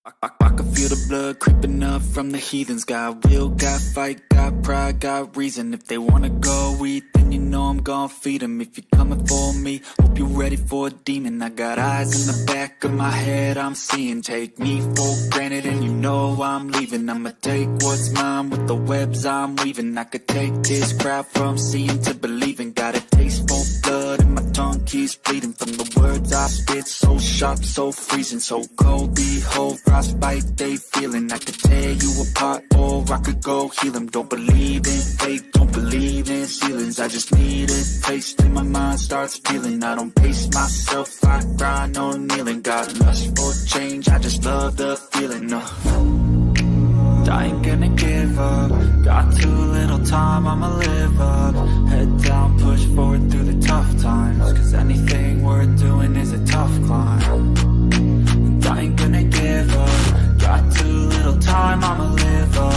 I can feel the blood creeping up from the heathens. Got will, got fight, got pride, got reason. If they wanna go eat, then you know I'm gon' feed them. If you're coming for me, hope you're ready for a demon. I got eyes in the back of my head, I'm seeing. Take me for granted and you know I'm leaving. I'ma take what's mine with the webs I'm weaving. I could take this crowd from seeing to believing. Got a taste for blood and my tongue keeps bleeding from the words I spit. So sharp, so freezing, so cold. Behold, frostbite they feeling. I could tear you apart or I could go heal them. Don't believe in fate, don't believe in ceilings. I just need a taste and my mind starts feeling. I don't pace myself, I grind on kneeling. Got lust for change, I just love the feeling. I ain't gonna give up. Got too little time, I'ma live up. Head down, push forward through the tough times. Cause anything worth doing is a tough climb. And I ain't gonna give up. Got too little time, I'ma live up.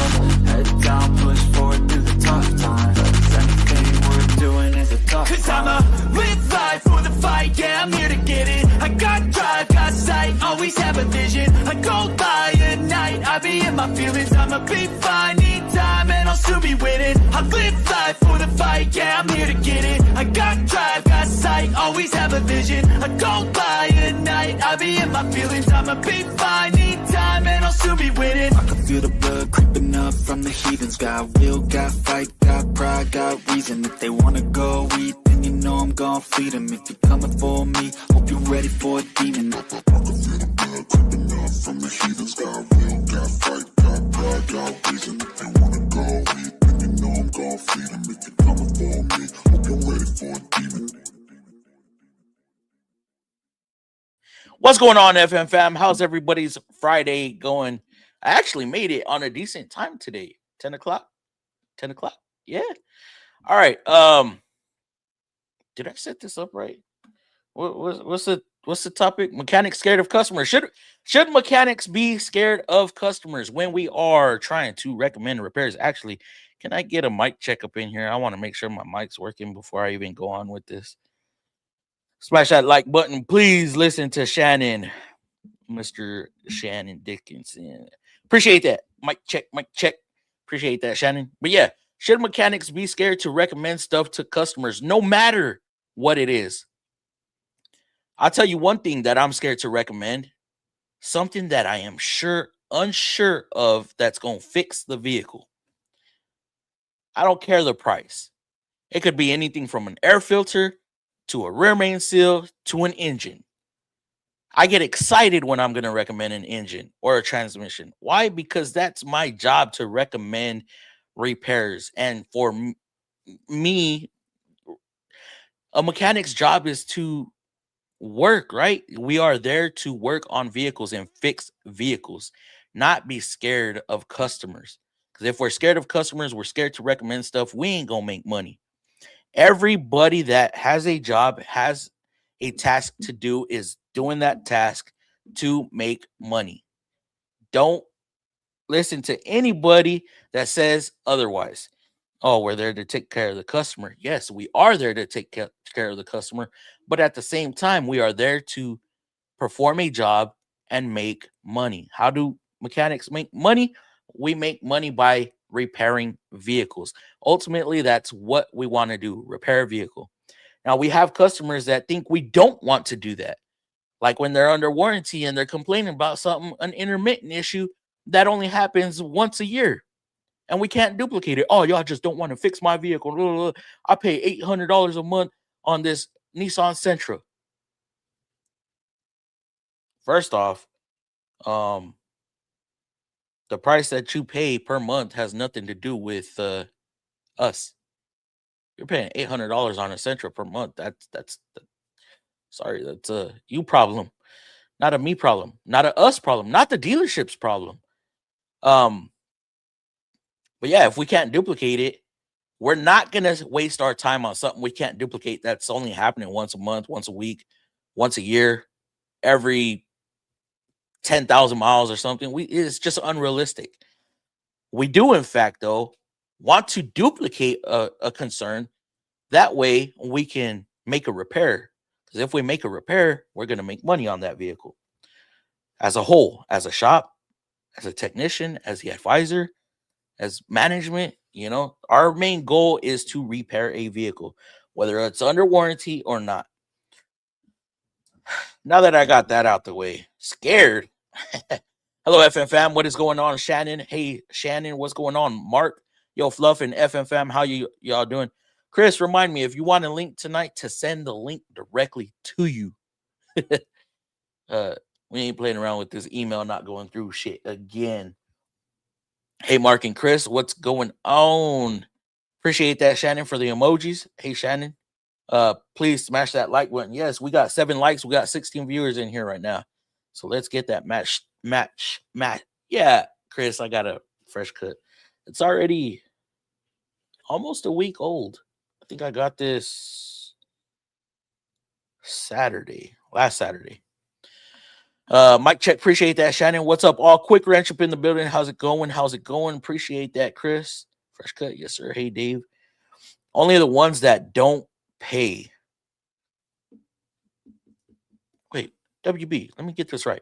Head down, push forward through the tough times. Cause anything worth doing is a tough climb. Cause I'ma live life for the fight, yeah, I'm here to get it. I got drive, got sight, always have a vision. I go by at night, I be in my feelings. I'ma be fine, need time, and I'll soon be winning. I live life for the fight, yeah, I'm here to get it. I got drive, got sight, always have a vision. I go by at night, I be in my feelings. I'ma be fine, need time, and I'll soon be winning. I can feel the blood creeping up from the heathens. Got will, got fight, got pride, got reason. If they wanna go eat, then you know I'm gon' feed them. If you're coming for me, hope you're ready for a demon. I can feel the blood creeping up from the heathens. Got will, got fight, got pride, got reason. If they wanna go eat, then you know I'm gon' feed them. If you're coming for me, hope you're ready for a demon. What's going on, FM fam? How's everybody's Friday going? I actually made it on a decent time today. 10 o'clock? 10 o'clock? Yeah. All right. Did I set this up right? What's the topic? Mechanics scared of customers. Should mechanics be scared of customers when we are trying to recommend repairs? Actually, can I get a mic check up in here? I want to make sure my mic's working before I even go on with this. Smash that like button. Please listen to Shannon, Mr. Shannon Dickinson. Appreciate that. Mic check, mic check. Appreciate that, Shannon. But yeah, should mechanics be scared to recommend stuff to customers, no matter what it is? I'll tell you one thing that I'm scared to recommend. Something that I am unsure of that's going to fix the vehicle. I don't care the price. It could be anything from an air filter to a rear main seal to an engine. I get excited when I'm going to recommend an engine or a transmission. Why? Because that's my job to recommend repairs. And for me, a mechanic's job is to work, right? We are there to work on vehicles and fix vehicles, not be scared of customers. Because if we're scared of customers, we're scared to recommend stuff, we ain't going to make money. Everybody that has a job, has a task to do, is doing that task to make money. Don't listen to anybody that says otherwise. Oh, we're there to take care of the customer. Yes, we are there to take care of the customer. But at the same time, we are there to perform a job and make money. How do mechanics make money? We make money by repairing vehicles. Ultimately, that's what we want to do, repair a vehicle. Now, we have customers that think we don't want to do that. Like when they're under warranty and they're complaining about something, an intermittent issue that only happens once a year. And we can't duplicate it. Oh, y'all just don't want to fix my vehicle. I pay $800 a month on this Nissan Sentra. First off, the price that you pay per month has nothing to do with us. You're paying $800 on a Sentra per month. That's a you problem, not a me problem, not a us problem, not the dealership's problem. But yeah, if we can't duplicate it, we're not going to waste our time on something we can't duplicate that's only happening once a month, once a week, once a year, every 10,000 miles or something. It's just unrealistic. We do, in fact, though, want to duplicate a concern. That way we can make a repair. Because if we make a repair, we're going to make money on that vehicle. As a whole, as a shop, as a technician, as the advisor, as management. Our main goal is to repair a vehicle, whether it's under warranty or not. Now that I got that out the way, scared. Hello, FM fam. What is going on, Shannon? Hey, Shannon, what's going on? Mark, yo, Fluff, and FM fam, how y'all doing? Chris, remind me if you want a link tonight to send the link directly to you. We ain't playing around with this email not going through shit again. Hey, Mark and Chris, what's going on? Appreciate that, Shannon, for the emojis. Hey, Shannon, please smash that like button. Yes, we got 7 likes. We got 16 viewers in here right now. So let's get that match. Yeah, Chris, I got a fresh cut. It's already almost a week old. I think I got this last Saturday. Mike check, appreciate that, Shannon. What's up? All Quick Wrench up in the building. How's it going? Appreciate that, Chris. Fresh cut, yes, sir. Hey, Dave. Only the ones that don't pay. Wait, WB, let me get this right.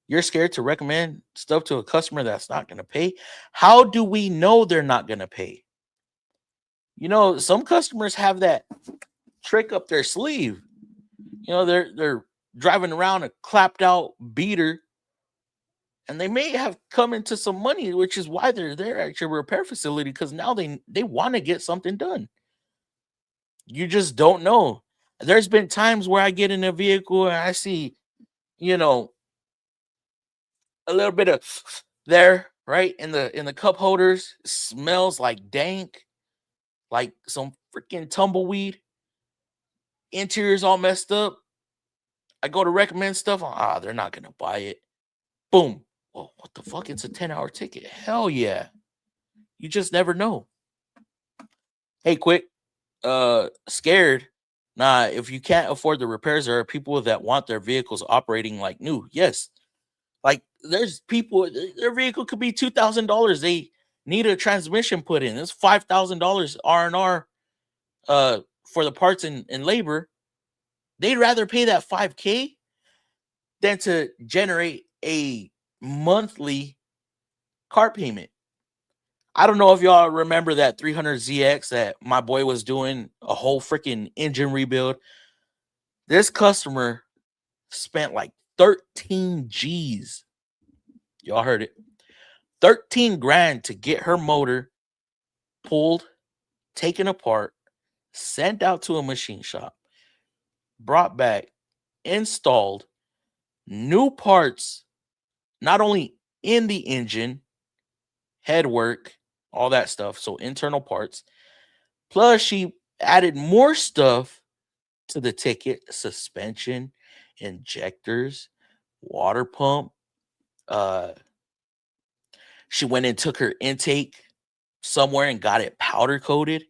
You're scared to recommend stuff to a customer that's not going to pay? How do we know they're not going to pay? Some customers have that trick up their sleeve. They're driving around a clapped out beater, and they may have come into some money, which is why they're there at your repair facility, because now they want to get something done. You just don't know. There's been times where I get in a vehicle and I see, a little bit of there, right, in the cup holders. It smells like dank, like some freaking tumbleweed. Interior's all messed up. I go to recommend stuff. They're not gonna buy it. Boom. Well, what the fuck? It's a 10-hour ticket. Hell yeah. You just never know. Hey, quick. Scared. Nah, if you can't afford the repairs, there are people that want their vehicles operating like new. Yes. Like there's people, their vehicle could be $2,000. They need a transmission put in. It's $5,000 R&R for the parts and labor. They'd rather pay that $5K than to generate a monthly car payment. I don't know if y'all remember that 300ZX that my boy was doing a whole freaking engine rebuild. This customer spent like 13 G's. Y'all heard it. 13 grand to get her motor pulled, taken apart, sent out to a machine shop, brought back, installed, new parts, not only in the engine, headwork, all that stuff, so internal parts. Plus, she added more stuff to the ticket: suspension, injectors, water pump. She went and took her intake somewhere and got it powder coated.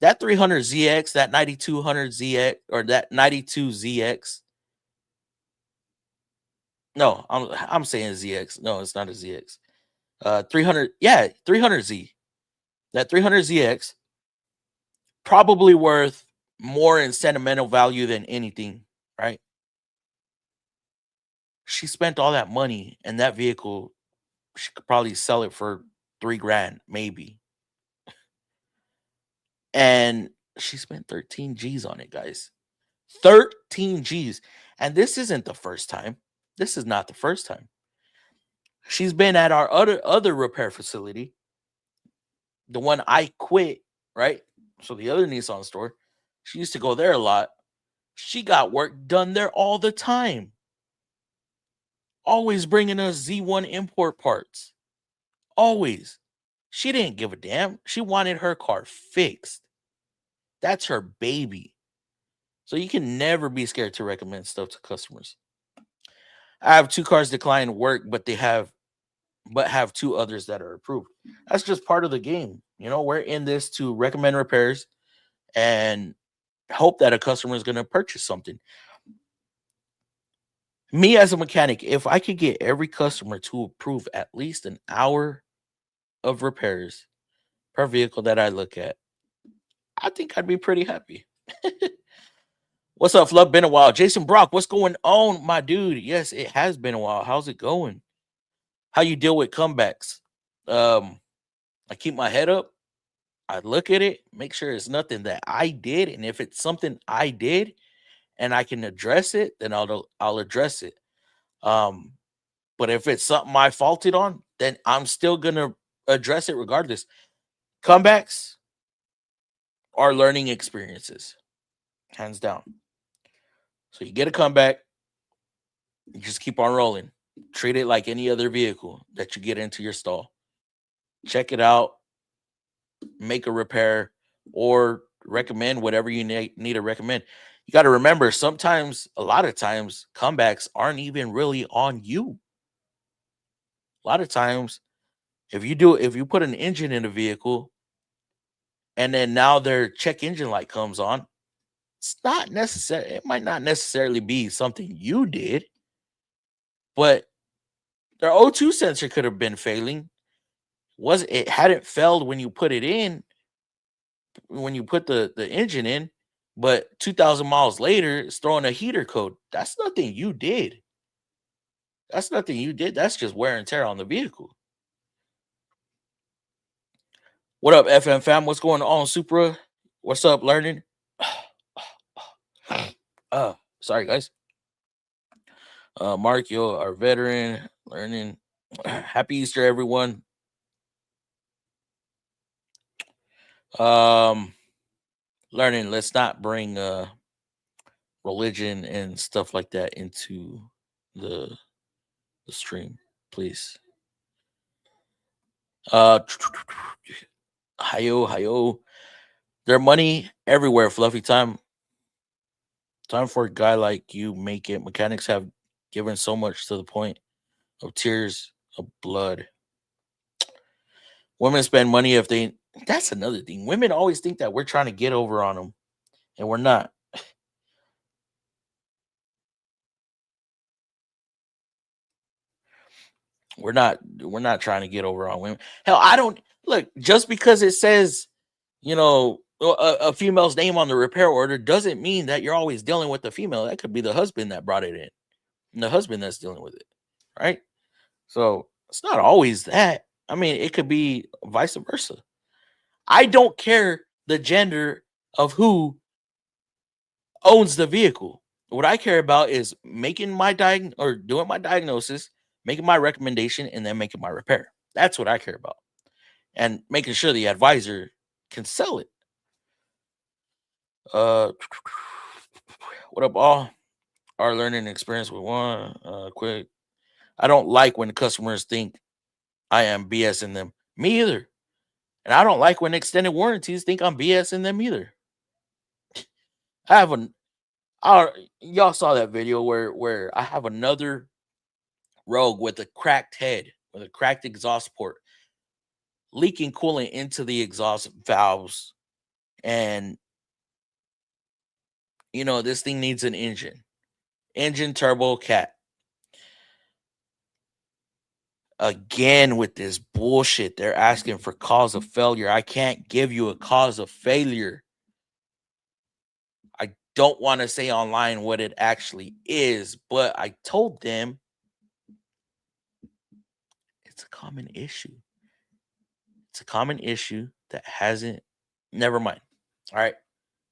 That 300ZX, that 9200ZX, or that 92ZX. No, I'm saying ZX. No, it's not a ZX. 300Z. That 300ZX probably worth more in sentimental value than anything, right? She spent all that money, and that vehicle, she could probably sell it for $3 grand, maybe. And she spent 13 G's on it, guys. 13 G's. And this isn't the first time. This is not the first time. She's been at our other repair facility, the one I quit, right? So the other Nissan store, she used to go there a lot. She got work done there all the time. Always bringing us Z1 import parts. Always. She didn't give a damn. She wanted her car fixed. That's her baby. So you can never be scared to recommend stuff to customers. I have 2 cars decline work, but have 2 others that are approved. That's just part of the game. We're in this to recommend repairs and hope that a customer is going to purchase something. Me as a mechanic, if I could get every customer to approve at least an hour of repairs per vehicle that I look at, I think I'd be pretty happy. What's up, Fluff? Been a while. Jason Brock, what's going on, my dude? Yes, it has been a while. How's it going? How you deal with comebacks? I keep my head up. I look at it, make sure it's nothing that I did, and if it's something I did and I can address it, then I'll address it. Um, but if it's something I faulted on, then I'm still gonna address it regardless. Comebacks are learning experiences, hands down. So you get a comeback, you just keep on rolling. Treat it like any other vehicle that you get into your stall. Check it out, make a repair, or recommend whatever you need to recommend. You got to remember, sometimes, a lot of times, comebacks aren't even really on you. A lot of times, if you put an engine in a vehicle and then now their check engine light comes on, it's not necessary. It might not necessarily be something you did, but their O2 sensor could have been failing. Was it hadn't failed when you put it in, when you put the engine in, but 2,000 miles later it's throwing a heater code. That's nothing you did. That's nothing you did. That's just wear and tear on the vehicle. What up, FM fam? What's going on, Supra? What's up, learning? Sorry, guys. Mark, you our veteran, learning. Happy Easter, everyone. Learning. Let's not bring religion and stuff like that into the stream, please. Hiyo. Their money everywhere, Fluffy. Time for a guy like you make it. Mechanics have given so much to the point of tears of blood. Women spend money if they. That's another thing. Women always think that we're trying to get over on them, and we're not. We're not trying to get over on women. Hell, I don't look, just because it says, a female's name on the repair order doesn't mean that you're always dealing with the female. That could be the husband that brought it in, and the husband that's dealing with it, right? So it's not always that. I mean, it could be vice versa. I don't care the gender of who owns the vehicle. What I care about is making my doing my diagnosis, making my recommendation, and then making my repair. That's what I care about. And making sure the advisor can sell it. What up, all? Our learning experience with one. Quick. I don't like when customers think I am BSing them. Me either. And I don't like when extended warranties think I'm BSing them either. I have y'all saw that video where I have another Rogue with a cracked head, with a cracked exhaust port, leaking coolant into the exhaust valves, and this thing needs an engine turbo cat. Again with this bullshit, they're asking for cause of failure. I can't give you a cause of failure. I don't want to say online what it actually is, but I told them it's a common issue. It's a common issue that hasn't. Never mind. All right.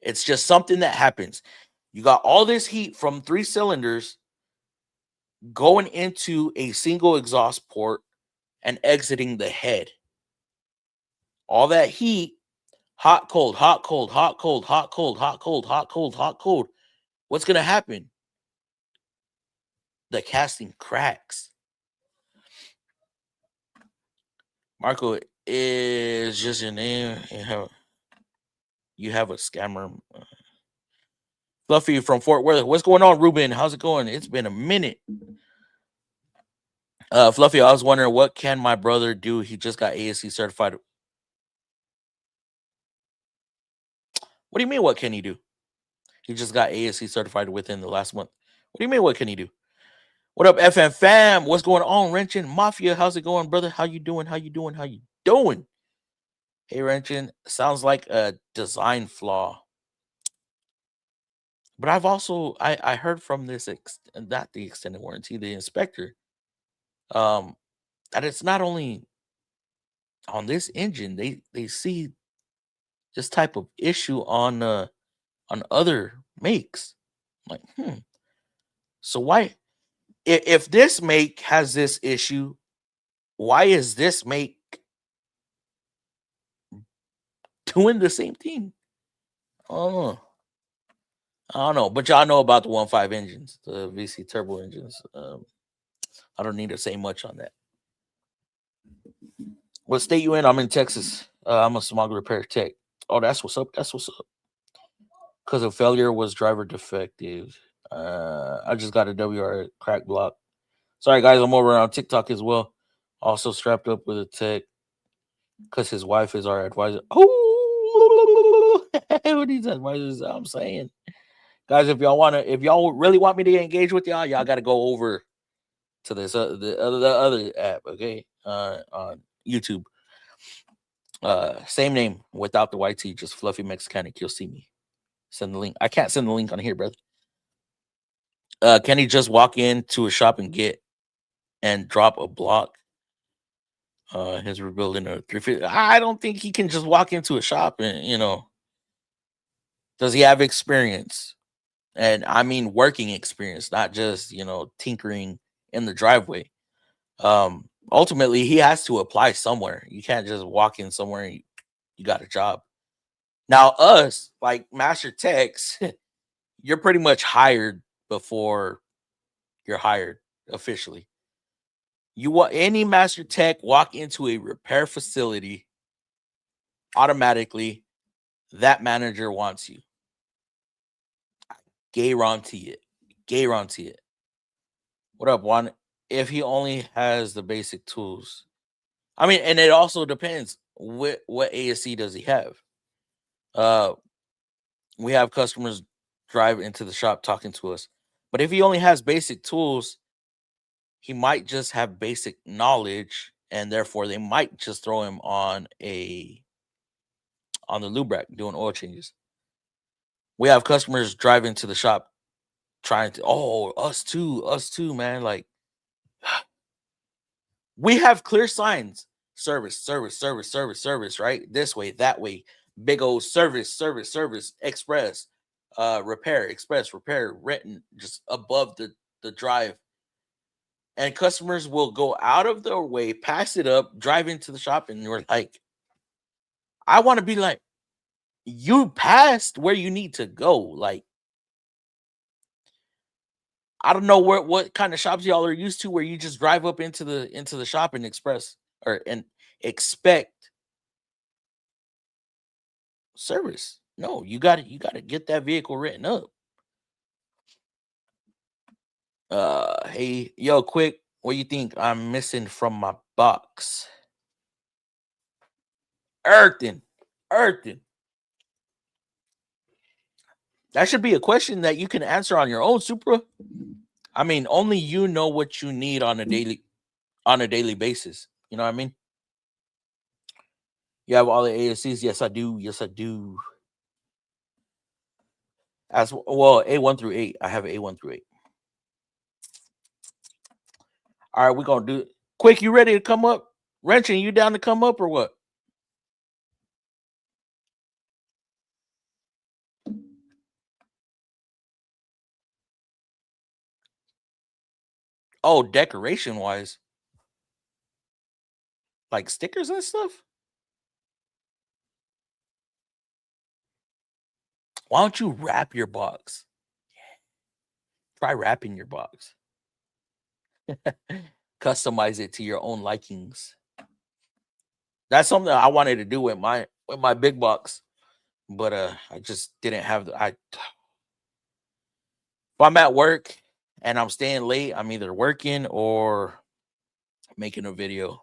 It's just something that happens. You got all this heat from 3 cylinders going into a single exhaust port and exiting the head. All that heat, hot, cold, hot, cold, hot, cold, hot, cold, hot, cold, hot, cold, hot, cold. What's going to happen? The casting cracks. Marco is just your name. You have a scammer. Fluffy from Fort Worth. What's going on, Ruben? How's it going? It's been a minute. Fluffy, I was wondering, what can my brother do? He just got ASC certified. What do you mean, what can he do? He just got ASC certified within the last month. What do you mean, what can he do? What up, FM fam? What's going on, Wrenching Mafia? How's it going, brother? How you doing? How you doing? How you doing? Hey, Wrenching, sounds like a design flaw. But I've also I heard from this not the extended warranty, the inspector. that it's not only on this engine, they see this type of issue on other makes. Like, so why if this make has this issue, why is this make doing the same thing? I don't know. I don't know, but y'all know about the 1.5 engines, the VC turbo engines. I don't need to say much on that. What state you in? I'm in Texas. I'm a smog repair tech. Oh, that's what's up. That's what's up. Because of failure was driver defective. I just got a WR crack block. Sorry, guys. I'm over on TikTok as well. Also strapped up with a tech because his wife is our advisor. Oh, what these advisors? I'm saying, guys, if y'all really want me to engage with y'all gotta go over to this the other app, okay? On YouTube. Same name without the YT, just Fluffy Mexicanic. You'll see me. Send the link. I can't send the link on here, brother. Can he just walk into a shop and get and drop a block? His rebuilding a 350. I don't think he can just walk into a shop and does he have experience? And I mean working experience, not just tinkering in the driveway. Ultimately he has to apply somewhere. You can't just walk in somewhere and you got a job. Now us, like master techs, you're pretty much hired before you're hired officially. You want any master tech walk into a repair facility, automatically that manager wants you. Guarantee it. Guarantee it. What up, Juan? If he only has the basic tools. I mean, and it also depends what ASC does he have. We have customers drive into the shop talking to us. But if he only has basic tools, he might just have basic knowledge, and therefore they might just throw him on the lube rack doing oil changes. We have customers driving to the shop trying to, us too, man. Like, we have clear signs: service, right? This way, that way, big old service, express, repair, express, repair, written just above the drive. And customers will go out of their way, pass it up, drive into the shop, and you're like, I want to be like, you passed where you need to go. Like, I don't know what kind of shops y'all are used to where you just drive up into the shop and express and expect service. No, you gotta get that vehicle written up. Hey, yo, quick, what do you think I'm missing from my box? Earthing. That should be a question that you can answer on your own, Supra. I mean, only you know what you need on a daily basis. You know what I mean? You have all the ASCs. Yes, I do. As well, A1 through 8. I have A1 through 8. All right, we're gonna do it. Quick, you ready to come up? Wrenching, you down to come up or what? Oh, decoration wise. Like stickers and stuff? Why don't you wrap your box? Try wrapping your box. Customize it to your own likings. That's something I wanted to do with my big box, but I just didn't have if I'm at work and I'm staying late, I'm either working or making a video.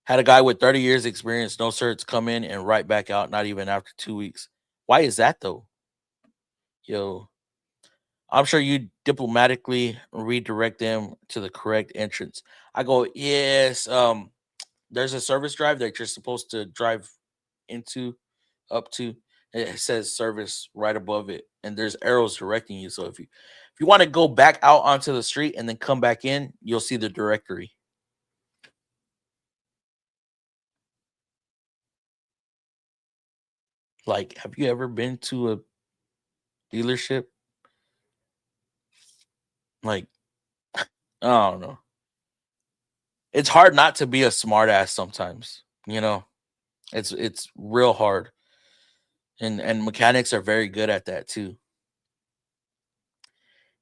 Had a guy with 30 years experience, no certs, come in and right back out, not even after 2 weeks. Why is that though? Yo, I'm sure you diplomatically redirect them to the correct entrance. I go, yes. There's a service drive that you're supposed to drive up to. It says service right above it, and there's arrows directing you. So if If you want to go back out onto the street and then come back in, you'll see the directory. Like, have you ever been to a dealership? Like, I don't know. It's hard not to be a smartass sometimes, you know. It's real hard. And mechanics are very good at that too.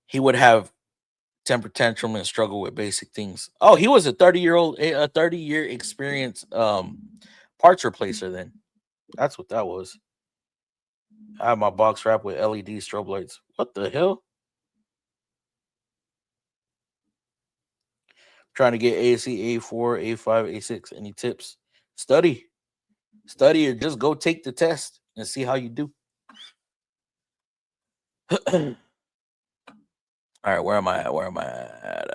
He would have temper tantrum and struggle with basic things. Oh, he was a 30-year experience parts replacer then. That's what that was. I have my box wrapped with LED strobe lights. What the hell? Trying to get ASC A4, A5, A6. Any tips? Study. Study or just go take the test and see how you do. All right, where am I at? Where am I at?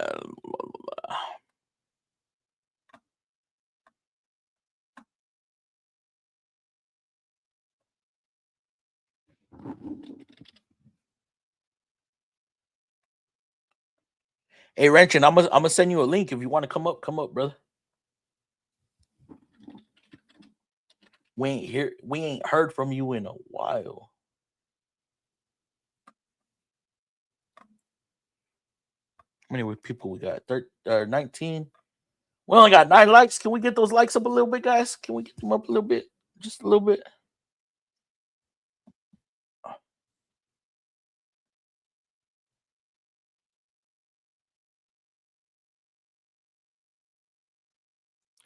Hey, Wrenchin, I'm gonna send you a link if you want to come up, brother. We ain't heard from you in a while. How many people we got? 19. We only got 9 likes. Can we get those likes up a little bit, guys? Can we get them up a little bit? Just a little bit.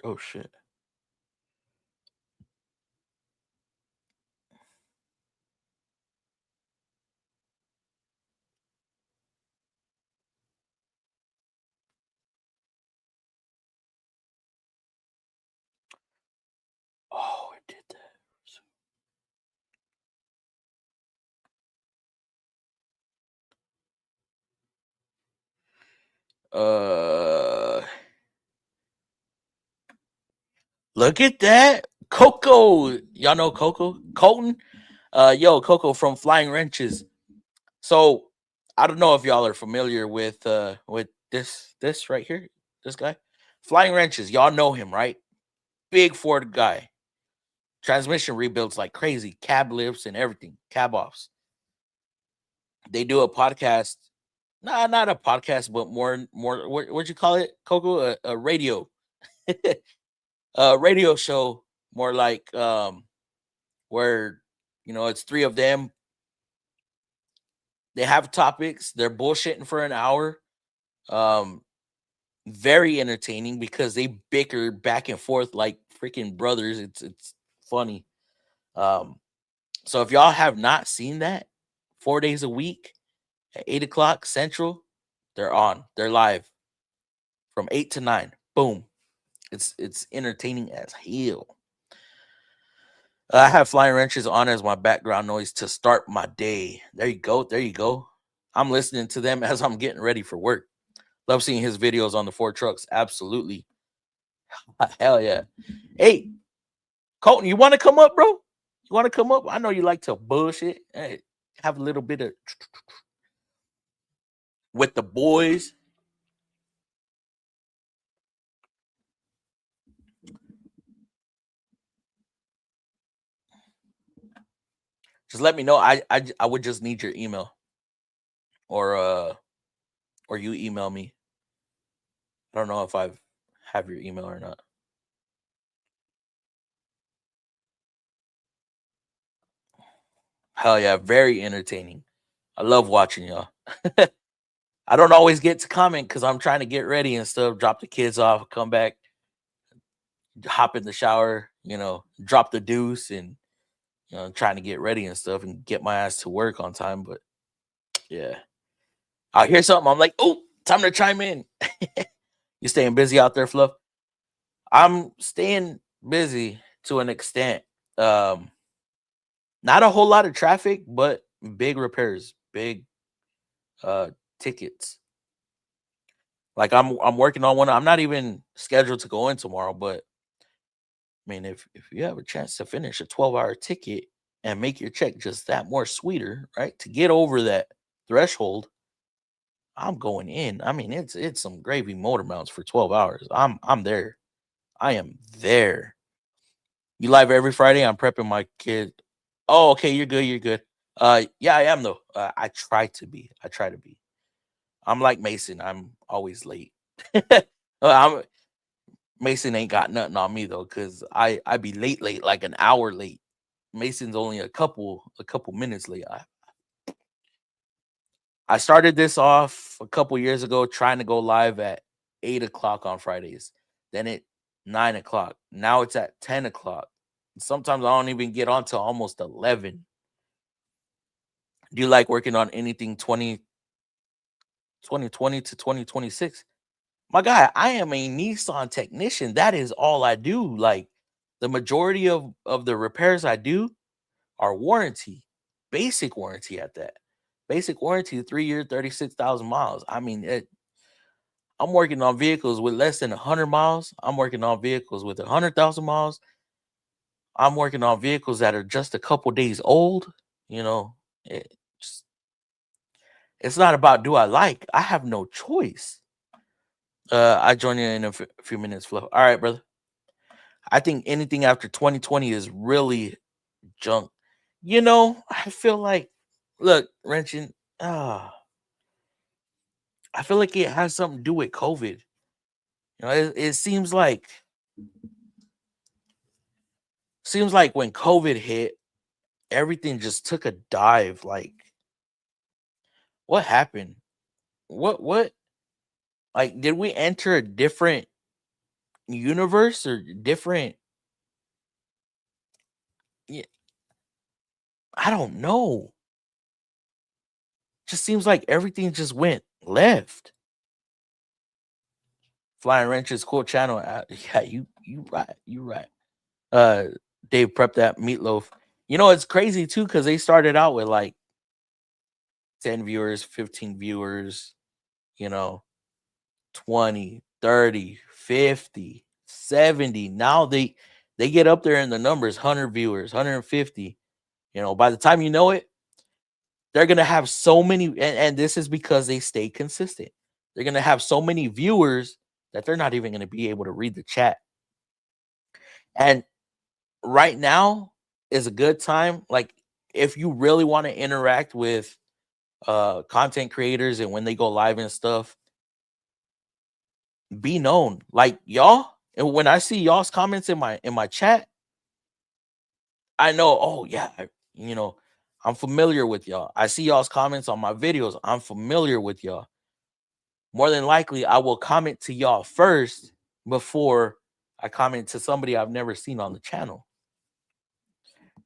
Oh shit. Oh, it did that. Look at that. Coco. Y'all know Coco? Colton? Coco from Flying Wrenches. So I don't know if y'all are familiar with this right here. This guy. Flying Wrenches. Y'all know him, right? Big Ford guy. Transmission rebuilds like crazy. Cab lifts and everything. Cab offs. They do a podcast. Nah, not a podcast, but more what'd you call it, Coco? A radio. A radio show, more like where it's 3 of them. They have topics, they're bullshitting for an hour. Very entertaining because they bicker back and forth like freaking brothers. It's funny. So if y'all have not seen that, 4 days a week at 8 o'clock Central, they're live from 8 to 9. Boom. It's entertaining as hell. I have Flying Wrenches on as my background noise to start my day. There you go. There you go. I'm listening to them as I'm getting ready for work. Love seeing his videos on the Ford trucks. Absolutely. Hell yeah. Hey, Colton, you want to come up, bro? You want to come up? I know you like to bullshit. Hey, have a little bit of with the boys. Just let me know. I would just need your email, or you email me. I don't know if I have your email or not. Hell yeah, very entertaining. I love watching y'all. I don't always get to comment because I'm trying to get ready and stuff. Drop the kids off, come back, hop in the shower, drop the deuce, and trying to get ready and stuff and get my ass to work on time. But yeah, I hear something. I'm like, oh, time to chime in. You staying busy out there, Fluff? I'm staying busy to an extent. Not a whole lot of traffic, but big repairs, big tickets. Like I'm working on one. I'm not even scheduled to go in tomorrow, but I mean, if you have a chance to finish a 12-hour ticket and make your check just that more sweeter, right? To get over that threshold, I'm going in. I mean, it's some gravy motor mounts for 12 hours. I'm there. I am there. You live every Friday. I'm prepping my kid. Oh, okay. You're good. You're good. Yeah, I am though. I try to be. I try to be. I'm like Mason. I'm always late. I'm Mason ain't got nothing on me though, cause I be late, like an hour late. Mason's only a couple minutes late. I started this off a couple years ago, trying to go live at 8 o'clock on Fridays. Then it 9 o'clock. Now it's at 10 o'clock. Sometimes I don't even get on till almost 11. Do you like working on anything 2020 to 2026? My guy, I am a Nissan technician. That is all I do. Like the majority of the repairs I do are warranty, basic warranty at that. Basic warranty, 3 year, 36,000 miles. I mean, I'm working on vehicles with less than 100 miles. I'm working on vehicles with 100,000 miles. I'm working on vehicles that are just a couple days old. You know, it, just- it's not about do I like. I have no choice. I join you in a few minutes, Fluff. All right, brother. I think anything after 2020 is really junk. I feel like, look, wrenching. I feel like it has something to do with COVID. It seems like when COVID hit, everything just took a dive. Like, what happened? What? Like, did we enter a different universe or different? Yeah, I don't know. Just seems like everything just went left. Flying Wrenches, cool channel. Yeah, you right. You right. Uh, Dave prepped that meatloaf. It's crazy too because they started out with like 10 viewers, 15 viewers, you know, 20, 30, 50, 70. Now they get up there in the numbers, 100 viewers, 150. By the time you know it, they're gonna have so many, and this is because they stay consistent. They're gonna have so many viewers that they're not even gonna be able to read the chat. And right now is a good time. Like, if you really want to interact with content creators and when they go live and stuff, be known. Like y'all, and when I see y'all's comments in my chat, I know, oh yeah, I'm familiar with y'all. I see y'all's comments on my videos. I'm familiar with y'all. More than likely, I will comment to y'all first before I comment to somebody I've never seen on the channel.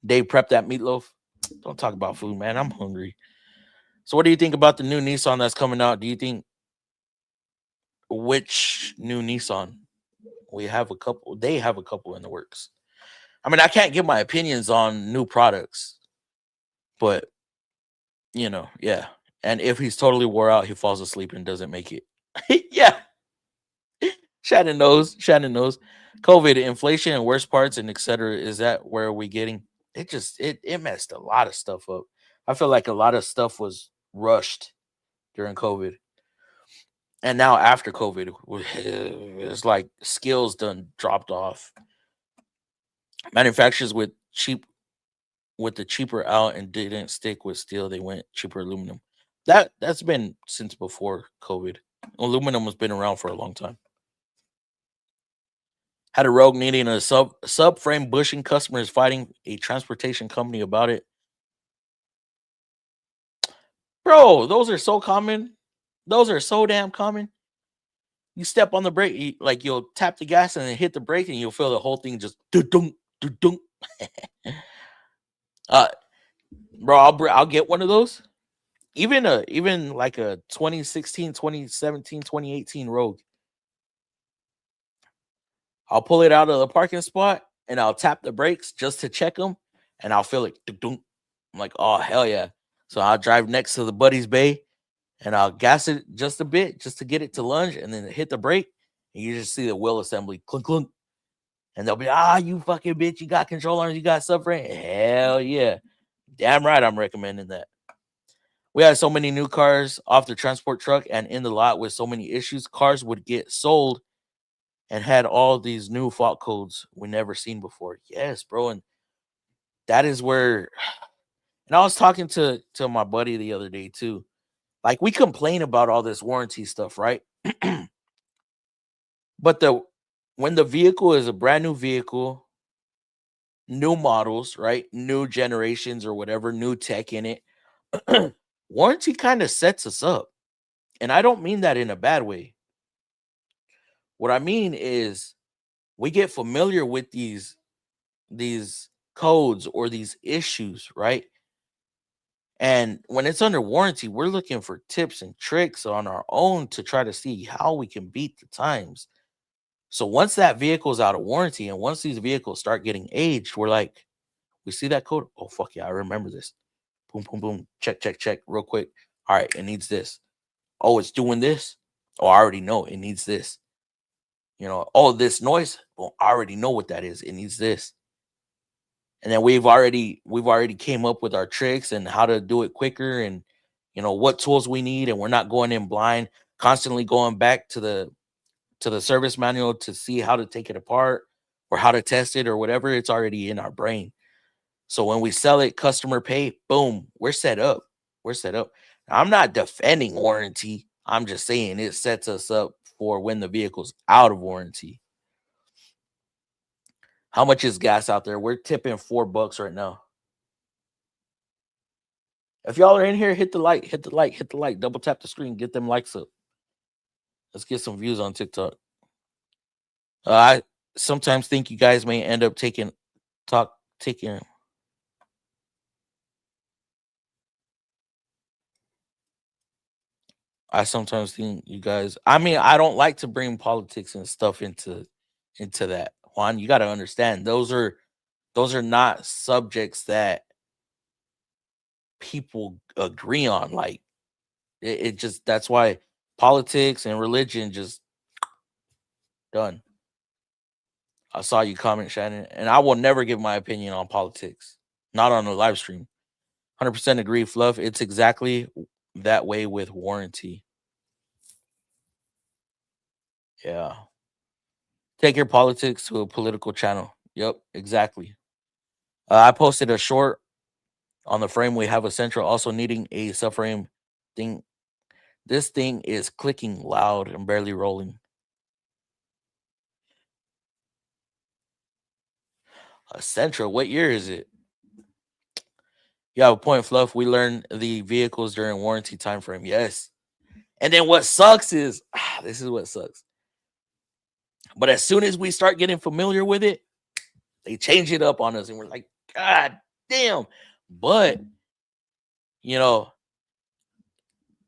Dave prep that meatloaf. Don't talk about food, man. I'm hungry. So what do you think about the new Nissan that's coming out? Do you think which new Nissan? We have a couple. They have a couple in the works. I mean, I can't give my opinions on new products, but yeah. And if he's totally wore out, he falls asleep and doesn't make it. Yeah, Shannon knows. Shannon knows. COVID, inflation, and worst parts, and etc. Is that where we getting? It messed a lot of stuff up. I feel like a lot of stuff was rushed during COVID, and now after COVID, it's like skills done dropped off. Manufacturers with the cheaper out and didn't stick with steel, they went cheaper aluminum. That's been since before COVID. Aluminum has been around for a long time. Had a Rogue needing a subframe bushing. Customers fighting a transportation company about it. Bro, those are so common. Those are so damn common. You step on the brake, like you'll tap the gas and then hit the brake, and you'll feel the whole thing just do-dunk, do-dunk. uh, Bro, I'll get one of those. Even like a 2016, 2017, 2018 Rogue. I'll pull it out of the parking spot and I'll tap the brakes just to check them, and I'll feel it. I'm like, oh hell yeah! So I'll drive next to the Buddy's Bay, and I'll gas it just a bit just to get it to lunge, and then hit the brake, and you just see the wheel assembly clunk clunk, and they'll be, you fucking bitch, you got control arms, you got subframe. Hell yeah, damn right, I'm recommending that. We had so many new cars off the transport truck and in the lot with so many issues. Cars would get sold and had all these new fault codes we never seen before. Yes, bro. And that is where, and I was talking to my buddy the other day too. Like, we complain about all this warranty stuff, right? But when the vehicle is a brand new vehicle, new models, right? New generations or whatever, new tech in it, warranty kind of sets us up. And I don't mean that in a bad way. What I mean is we get familiar with these codes or these issues, right? And when it's under warranty, we're looking for tips and tricks on our own to try to see how we can beat the times. So once that vehicle is out of warranty and once these vehicles start getting aged, we're like, we see that code. Oh, fuck yeah, I remember this. Boom, boom, boom. Check, check, check, real quick. All right, it needs this. Oh, it's doing this. Oh, I already know it needs this. You know, oh, this noise. Well, I already know what that is. It needs this. And then we've already came up with our tricks and how to do it quicker, and you know what tools we need, and we're not going in blind, constantly going back to the service manual to see how to take it apart or how to test it or whatever. It's already in our brain. So when we sell it, customer pay, boom, we're set up. We're set up. Now, I'm not defending warranty. I'm just saying it sets us up for when the vehicle's out of warranty. How much is gas out there? We're tipping $4 right now. If y'all are in here, hit the like, hit the like, hit the like, double tap the screen, get them likes up. Let's get some views on TikTok. I sometimes think you guys may end up taking. I sometimes think you guys. I mean, I don't like to bring politics and stuff into that. Juan, you got to understand those are not subjects that people agree on. Like it just, that's why politics and religion just done. I saw you comment, Shannon, and I will never give my opinion on politics, not on the live stream. 100% agree, Fluff. It's exactly that way with warranty. Yeah. Take your politics to a political channel. Yep, exactly. I posted a short on the frame. We have a Central also needing a subframe thing. This thing is clicking loud and barely rolling. A Central, what year is it? You have a point, Fluff. We learned the vehicles during warranty time frame. Yes. And then what sucks is, this is what sucks. But as soon as we start getting familiar with it, they change it up on us. And we're like, God damn. But, you know,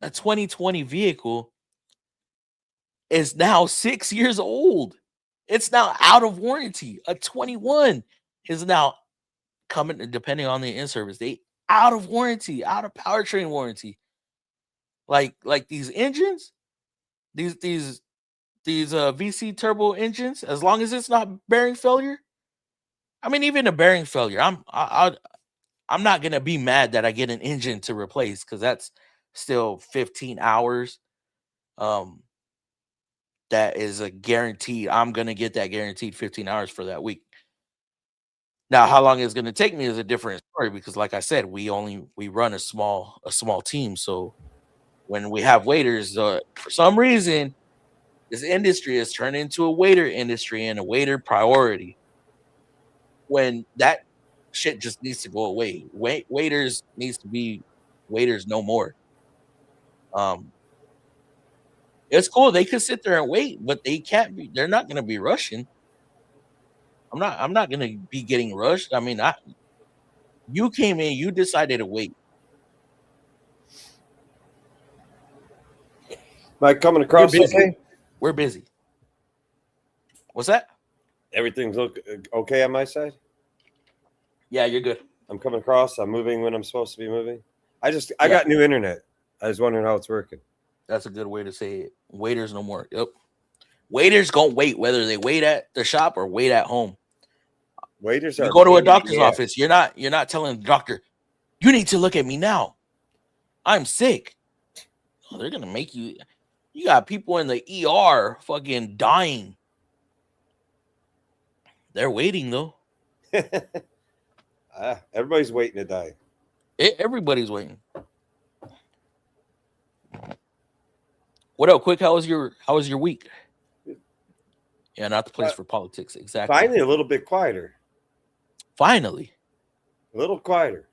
a 2020 vehicle is now 6 years old. It's now out of warranty. A 21 is now coming, depending on the in-service date, out of warranty, out of powertrain warranty. Like these engines, these VC turbo engines, as long as it's not bearing failure. I mean, even a bearing failure, I'm not gonna be mad that I get an engine to replace, because that's still 15 hours. That is a guaranteed. I'm gonna get that guaranteed 15 hours for that week. Now, how long it's gonna take me is a different story, because, like I said, we run a small team. So when we have waiters, for some reason, this industry has turned into a waiter industry and a waiter priority, when that shit just needs to go away. Waiters needs to be waiters no more. It's cool. They could sit there and wait, but they can't be. They're not going to be rushing. I'm not going to be getting rushed. I mean, you came in, you decided to wait. Mike, coming across okay? We're busy. What's that? Everything's okay on my side? Yeah, you're good. I'm coming across. I'm moving when I'm supposed to be moving. I got new internet. I was wondering how it's working. That's a good way to say it. Waiters no more. Yep. Waiters gonna wait, whether they wait at the shop or wait at home. Waiters you go to a doctor's office. You're not telling the doctor, you need to look at me now. I'm sick. Oh, they're gonna make you. You got people in the ER fucking dying. They're waiting though. Everybody's waiting to die. Everybody's waiting. What up, quick? How was your week? Yeah, not the place for politics. Exactly. Finally, a little bit quieter. Finally. A little quieter.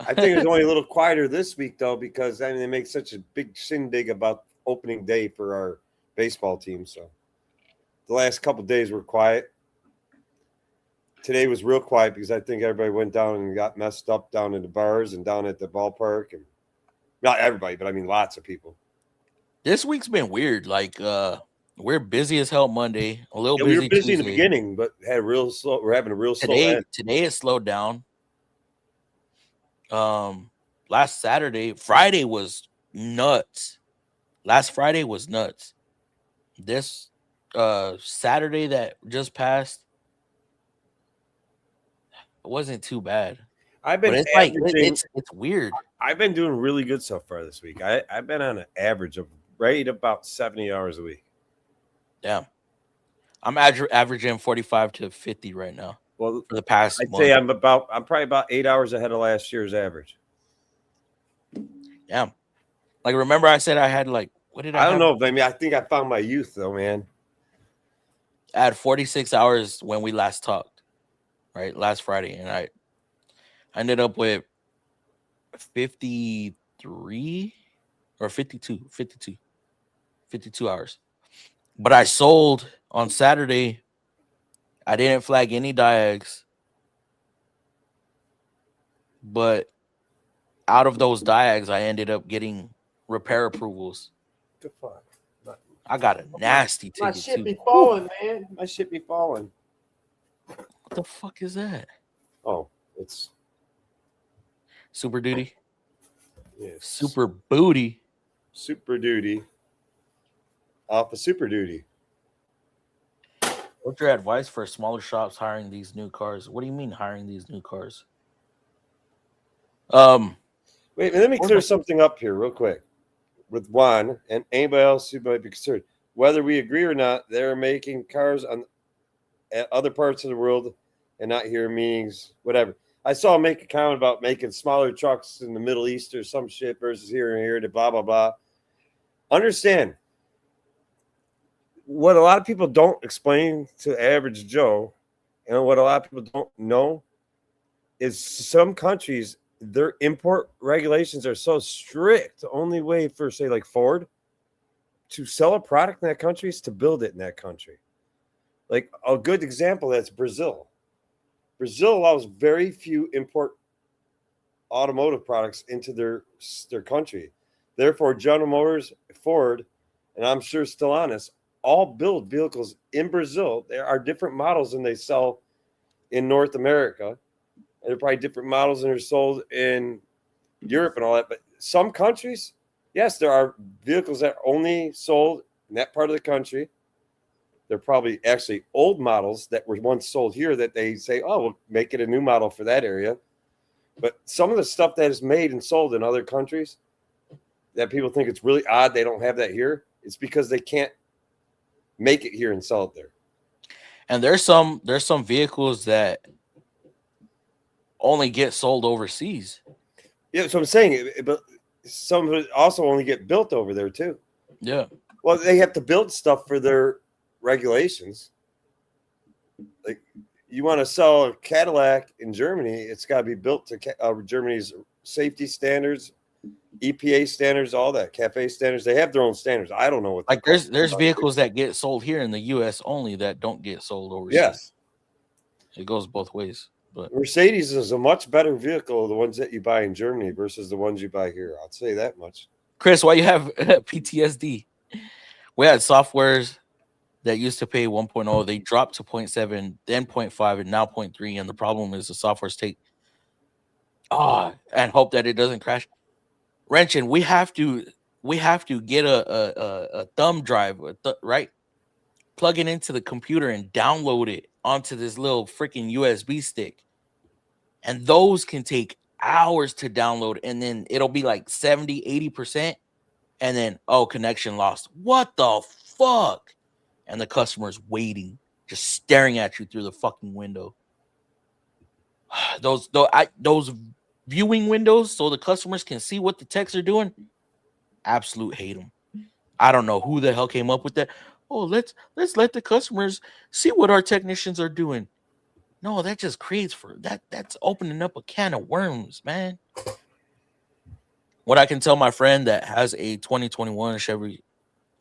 I think it was only a little quieter this week, though, because I mean, they make such a big shindig about opening day for our baseball team. So the last couple of days were quiet. Today was real quiet because I think everybody went down and got messed up down in the bars and down at the ballpark. And not everybody, but I mean lots of people. This week's been weird. Like we're busy as hell Monday. A little busy. We were busy Tuesday. in the beginning, but had a real slow. We're having a real slow end. Today it slowed down. Last Friday was nuts. Last Friday was nuts. This Saturday that just passed, it wasn't too bad. I've been it's like it's weird. I've been doing really good so far this week. I've been on an average of right about 70 hours a week. Yeah, I'm averaging 45 to 50 right now. Well, for the past I'd month. say I'm probably about 8 hours ahead of last year's average. Yeah, like remember I said I had like what did I? I don't know. I mean, I think I found my youth though, man. I had 46 hours when we last talked, right? Last Friday, and I ended up with 53 or 52 hours. But I sold on Saturday. I didn't flag any diags. But out of those diags, I ended up getting repair approvals. The fuck? I got a nasty ticket. My shit too. be falling, man. My shit be falling. What the fuck is that? Oh, it's Super Duty? yes. Super Booty. Super Duty. Off of Super Duty. What's your advice for smaller shops hiring these new cars? What do you mean hiring these new cars? Wait, let me clear something up here real quick with Juan and anybody else who might be concerned. Whether we agree or not, they're making cars at other parts of the world and not here, meanings, whatever. I saw him make a comment about making smaller trucks in the Middle East or some shit versus here and here to blah, blah, blah. Understand, what a lot of people don't explain to average Joe and what a lot of people don't know is some countries, their import regulations are so strict. The only way for, say, like Ford to sell a product in that country is to build it in that country. Like a good example, that's Brazil. Brazil allows very few import automotive products into their country. Therefore, General Motors, Ford, and I'm sure Stellantis all build vehicles in Brazil. There are different models than they sell in North America. And there are probably different models that are sold in Europe and all that. But some countries, yes, there are vehicles that are only sold in that part of the country. They're probably actually old models that were once sold here that they say, oh, we'll make it a new model for that area. But some of the stuff that is made and sold in other countries that people think it's really odd they don't have that here, it's because they can't make it here and sell it there. And there's some vehicles that only get sold overseas. Yeah, so I'm saying, but some of it also only get built over there too. Yeah. Well, they have to build stuff for their regulations. Like, you want to sell a Cadillac in Germany, it's got to be built to Germany's safety standards, EPA standards, all that, CAFE standards. They have their own standards. I don't know what. Like there's vehicles that get sold here in the U.S. only that don't get sold overseas. Yes, it goes both ways. But Mercedes is a much better vehicle, the ones that you buy in Germany versus the ones you buy here. I'll say that much. Chris, why you have PTSD? We had softwares that used to pay 1.0. They dropped to 0.7, then 0.5, and now 0.3. And the problem is the softwares take and hope that it doesn't crash. Wrenchen, we have to get a thumb drive, right? Plug it into the computer and download it onto this little freaking USB stick. And those can take hours to download, and then it'll be like 70-80%, and then connection lost. What the fuck? And the customer's waiting, just staring at you through the fucking window. Those viewing windows so the customers can see what the techs are doing, absolute hate them. I don't know who the hell came up with that. Oh, let's let the customers see what our technicians are doing. No, that just creates that's opening up a can of worms, man. What I can tell my friend that has a 2021 Chevy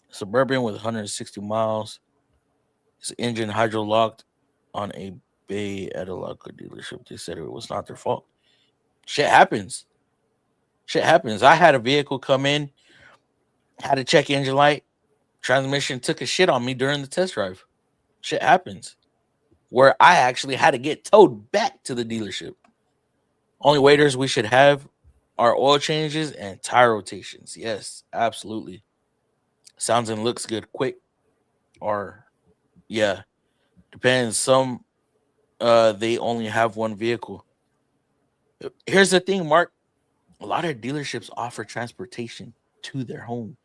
Suburban with 160 miles, his engine hydro locked on a bay at a local dealership. They said it was not their fault. Shit happens. I had a vehicle come in, had to check engine light, transmission took a shit on me during the test drive. Shit happens. Where I actually had to get towed back to the dealership. Only waiters we should have are oil changes and tire rotations. Yes, absolutely. Sounds and looks good quick. Or, yeah, depends. Some, they only have one vehicle. Here's the thing, Mark. A lot of dealerships offer transportation to their home.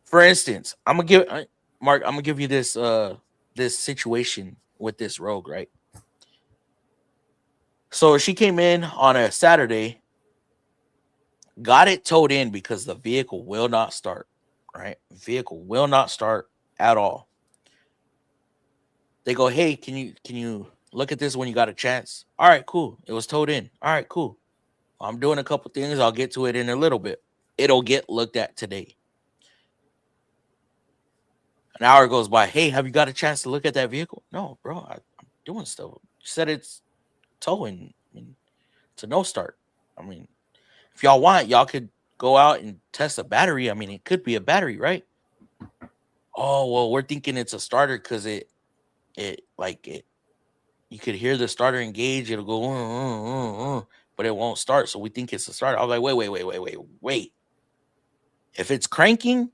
For instance, I'm gonna give you this this situation with this Rogue, right? So she came in on a Saturday, got it towed in because the vehicle will not start, right? Vehicle will not start at all. They go, hey, can you look at this when you got a chance? All right, cool. It was towed in. All right, cool. I'm doing a couple things. I'll get to it in a little bit. It'll get looked at today. An hour goes by. Hey, have you got a chance to look at that vehicle? No, bro. I'm doing stuff. You said it's towing. I mean, it's a no start. I mean, if y'all want, y'all could go out and test a battery. I mean, it could be a battery, right? Oh, well, we're thinking it's a starter because it you could hear the starter engage. It'll go, but it won't start. So we think it's a starter. I was like, wait. If it's cranking,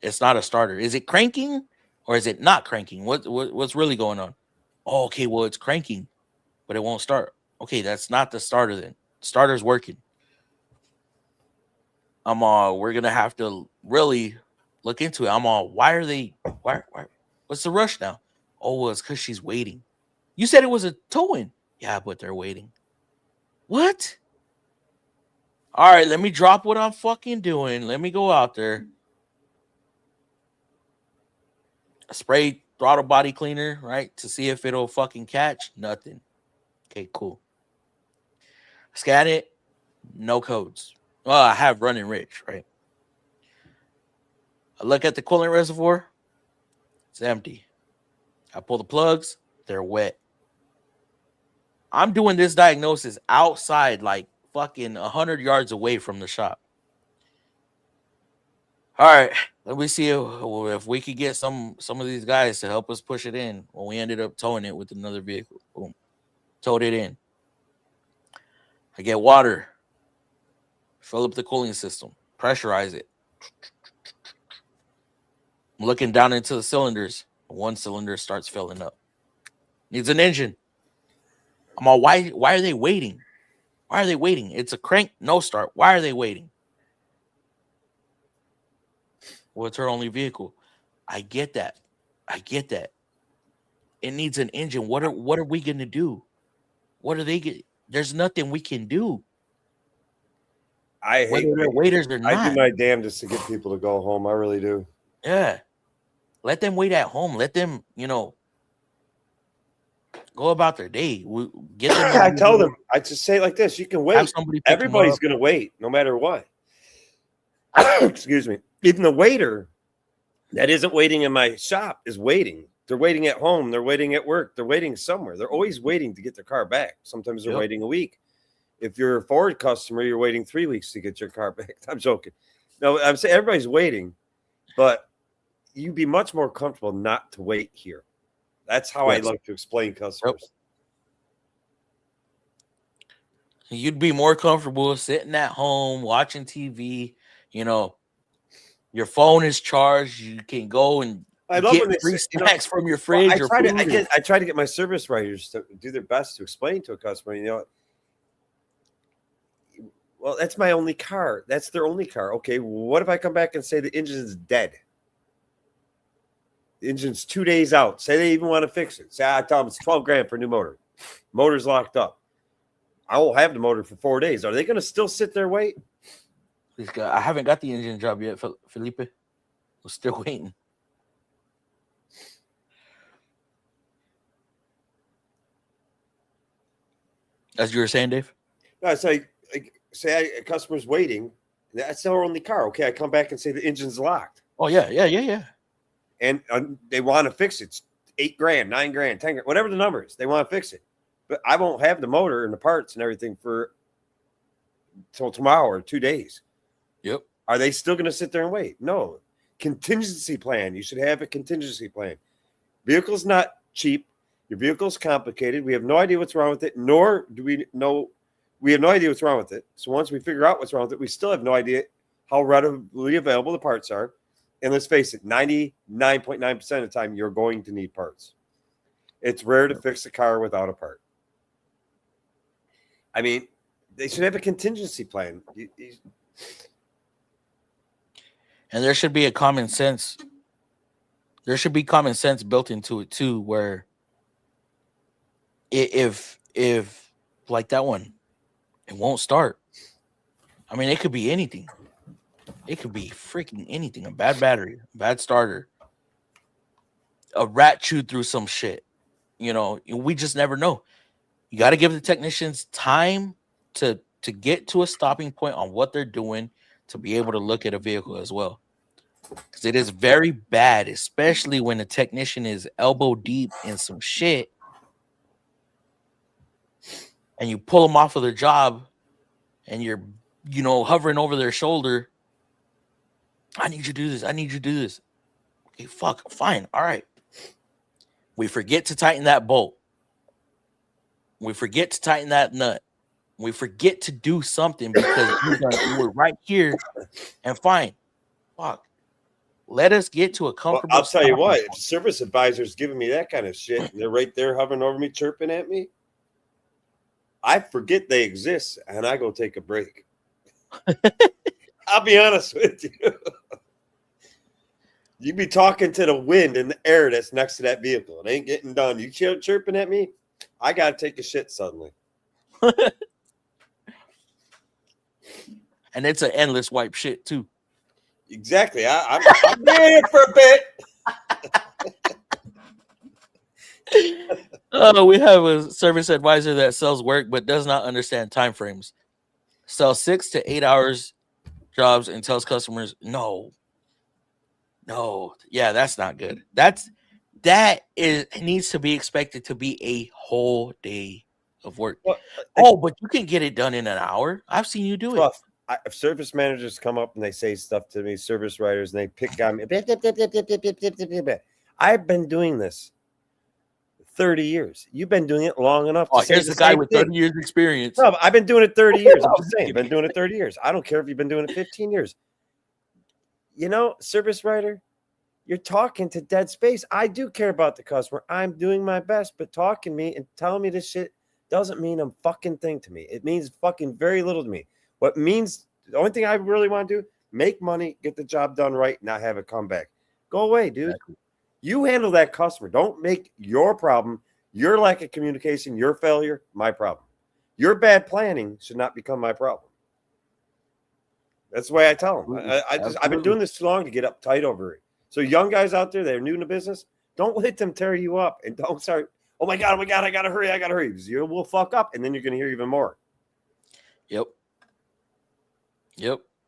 it's not a starter. Is it cranking or is it not cranking? What's really going on? Oh, okay, well, it's cranking, but it won't start. Okay, that's not the starter then. Starter's working. We're gonna have to really look into it. Why what's the rush now? Oh, well, it's because she's waiting. You said it was a towing. Yeah, but they're waiting. What? All right, let me drop what I'm fucking doing. Let me go out there. Spray throttle body cleaner, right? To see if it'll fucking catch. Nothing. Okay, cool. Scan it. No codes. Well, I have running rich, right? I look at the coolant reservoir. It's empty. I pull the plugs. They're wet. I'm doing this diagnosis outside, like fucking 100 yards away from the shop. All right, let me see if we could get some of these guys to help us push it in. When we ended up towing it with another vehicle. Boom. Towed it in. I get water. Fill up the cooling system. Pressurize it. I'm looking down into the cylinders. One cylinder starts filling up. Needs an engine. I'm all, why are they waiting? Why are they waiting? It's a crank, no start. Why are they waiting? Well, it's her only vehicle. I get that. It needs an engine. What are we gonna do? What are they get? There's nothing we can do. I hate waiters or not. I do my damnedest to get people to go home. I really do. Yeah. Let them wait at home. Let them, go about their day. Get them. I tell them, I just say it like this: you can wait. Everybody's going to wait, no matter what. Excuse me. Even the waiter that isn't waiting in my shop is waiting. They're waiting at home. They're waiting at work. They're waiting somewhere. They're always waiting to get their car back. Sometimes they're waiting a week. If you're a Ford customer, you're waiting 3 weeks to get your car back. I'm joking. No, I'm saying everybody's waiting, but you'd be much more comfortable not to wait here. That's how I like to explain customers. You'd be more comfortable sitting at home, watching TV. Your phone is charged. You can go and get free snacks from your fridge. I try to get my service writers to do their best to explain to a customer, Well, that's my only car. That's their only car. Okay, what if I come back and say the engine's dead? The engine's 2 days out. Say they even want to fix it. Say I tell them it's 12 grand for a new motor. Motor's locked up. I won't have the motor for 4 days. Are they going to still sit there wait? I haven't got the engine job yet, Felipe. We're still waiting. As you were saying, Dave? No, it's like a customer's waiting. That's their only car. Okay, I come back and say the engine's locked. Oh, yeah. And they want to fix it. It's 8 grand, 9 grand, 10 grand, whatever the number is. They want to fix it. But I won't have the motor and the parts and everything for till tomorrow or 2 days. Yep. Are they still going to sit there and wait? No. Contingency plan. You should have a contingency plan. Vehicle's not cheap. Your vehicle's complicated. We have no idea what's wrong with it, nor do we know. We have no idea what's wrong with it. So once we figure out what's wrong with it, we still have no idea how readily available the parts are. And let's face it, 99.9% of the time, you're going to need parts. It's rare to fix a car without a part. I mean, they should have a contingency plan. And there should be a common sense. There should be common sense built into it too, where if like that one, it won't start. I mean, it could be anything. It could be freaking anything. A bad battery, a bad starter, a rat chewed through some shit. You know, we just never know. You got to give the technicians time to get to a stopping point on what they're doing to be able to look at a vehicle as well. Because it is very bad, especially when the technician is elbow deep in some shit and you pull them off of their job and you're, hovering over their shoulder. I need you to do this. I need you to do this. Okay, fuck, fine. All right. We forget to tighten that bolt. We forget to tighten that nut. We forget to do something because we're right here and fine. Fuck. Let us get to a comfortable. I'll tell you what, if service advisor's giving me that kind of shit, and they're right there hovering over me, chirping at me, I forget they exist and I go take a break. I'll be honest with you. You be talking to the wind and the air that's next to that vehicle. It ain't getting done. You chirping at me, I got to take a shit suddenly. And it's an endless wipe shit too. Exactly. I'm doing it for a bit. We have a service advisor that sells work but does not understand time frames. Sells 6 to 8 hours jobs and tells customers no. Yeah, that's not good. That needs to be expected to be a whole day of work. Well, but you can get it done in an hour. I've seen you do it. If service managers come up and they say stuff to me, service writers, and they pick on me. I've been doing this 30 years. You've been doing it long enough. Here's the guy with 30 years experience. No, I've been doing it 30 years. I'm just saying, I've been doing it 30 years. I don't care if you've been doing it 15 years. Service writer, you're talking to dead space. I do care about the customer. I'm doing my best, but talking to me and telling me this shit doesn't mean a fucking thing to me. It means fucking very little to me. What means the only thing I really want to do, make money, get the job done right, not have it come back. Go away, dude. Exactly. You handle that customer. Don't make your problem, your lack of communication, your failure, my problem. Your bad planning should not become my problem. That's the way I tell them. I've been doing this too long to get uptight over it. So young guys out there that are new in the business, don't let them tear you up and don't start, oh my God, I got to hurry. Because you will fuck up and then you're going to hear even more. Yep.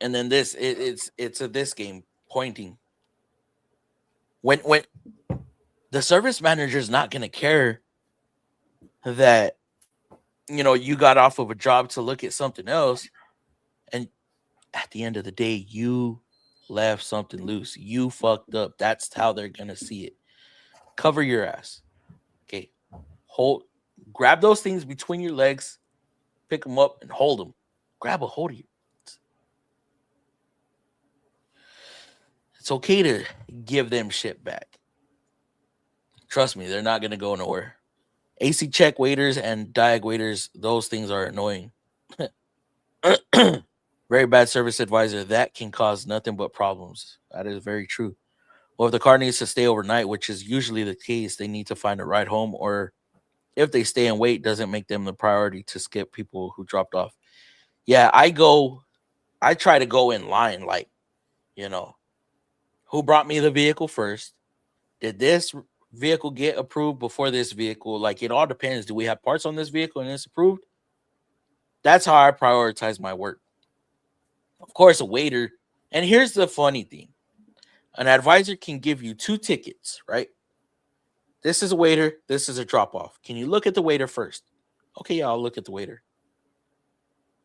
And then it's a this game pointing. When the service manager is not going to care that, you got off of a job to look at something else. And at the end of the day, you left something loose. You fucked up. That's how they're going to see it. Cover your ass. Okay. Grab those things between your legs, pick them up and hold them. Grab a hold of you. It's okay to give them shit back. Trust me, they're not going to go nowhere. AC check waiters and diag waiters, those things are annoying. Very bad service advisor. That can cause nothing but problems. That is very true. Well, if the car needs to stay overnight, which is usually the case, they need to find a ride home, or if they stay and wait, doesn't make them the priority to skip people who dropped off. Yeah, I try to go in line, like, who brought me the vehicle first? Did this vehicle get approved before this vehicle? Like, it all depends. Do we have parts on this vehicle and it's approved? That's how I prioritize my work. Of course, a waiter. And here's the funny thing. An advisor can give you 2 tickets, right? This is a waiter. This is a drop-off. Can you look at the waiter first? Okay, yeah, I'll look at the waiter.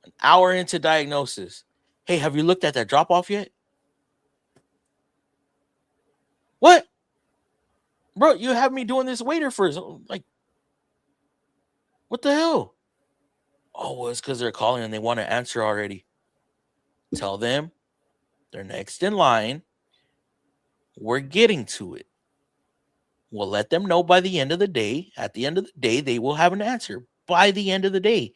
An hour into diagnosis. Hey, have you looked at that drop-off yet? What? Bro, you have me doing this waiter first. Like, what the hell? Oh, well, it's because they're calling and they want to answer already. Tell them they're next in line. We're getting to it. We'll let them know by the end of the day. At the end of the day, they will have an answer by the end of the day.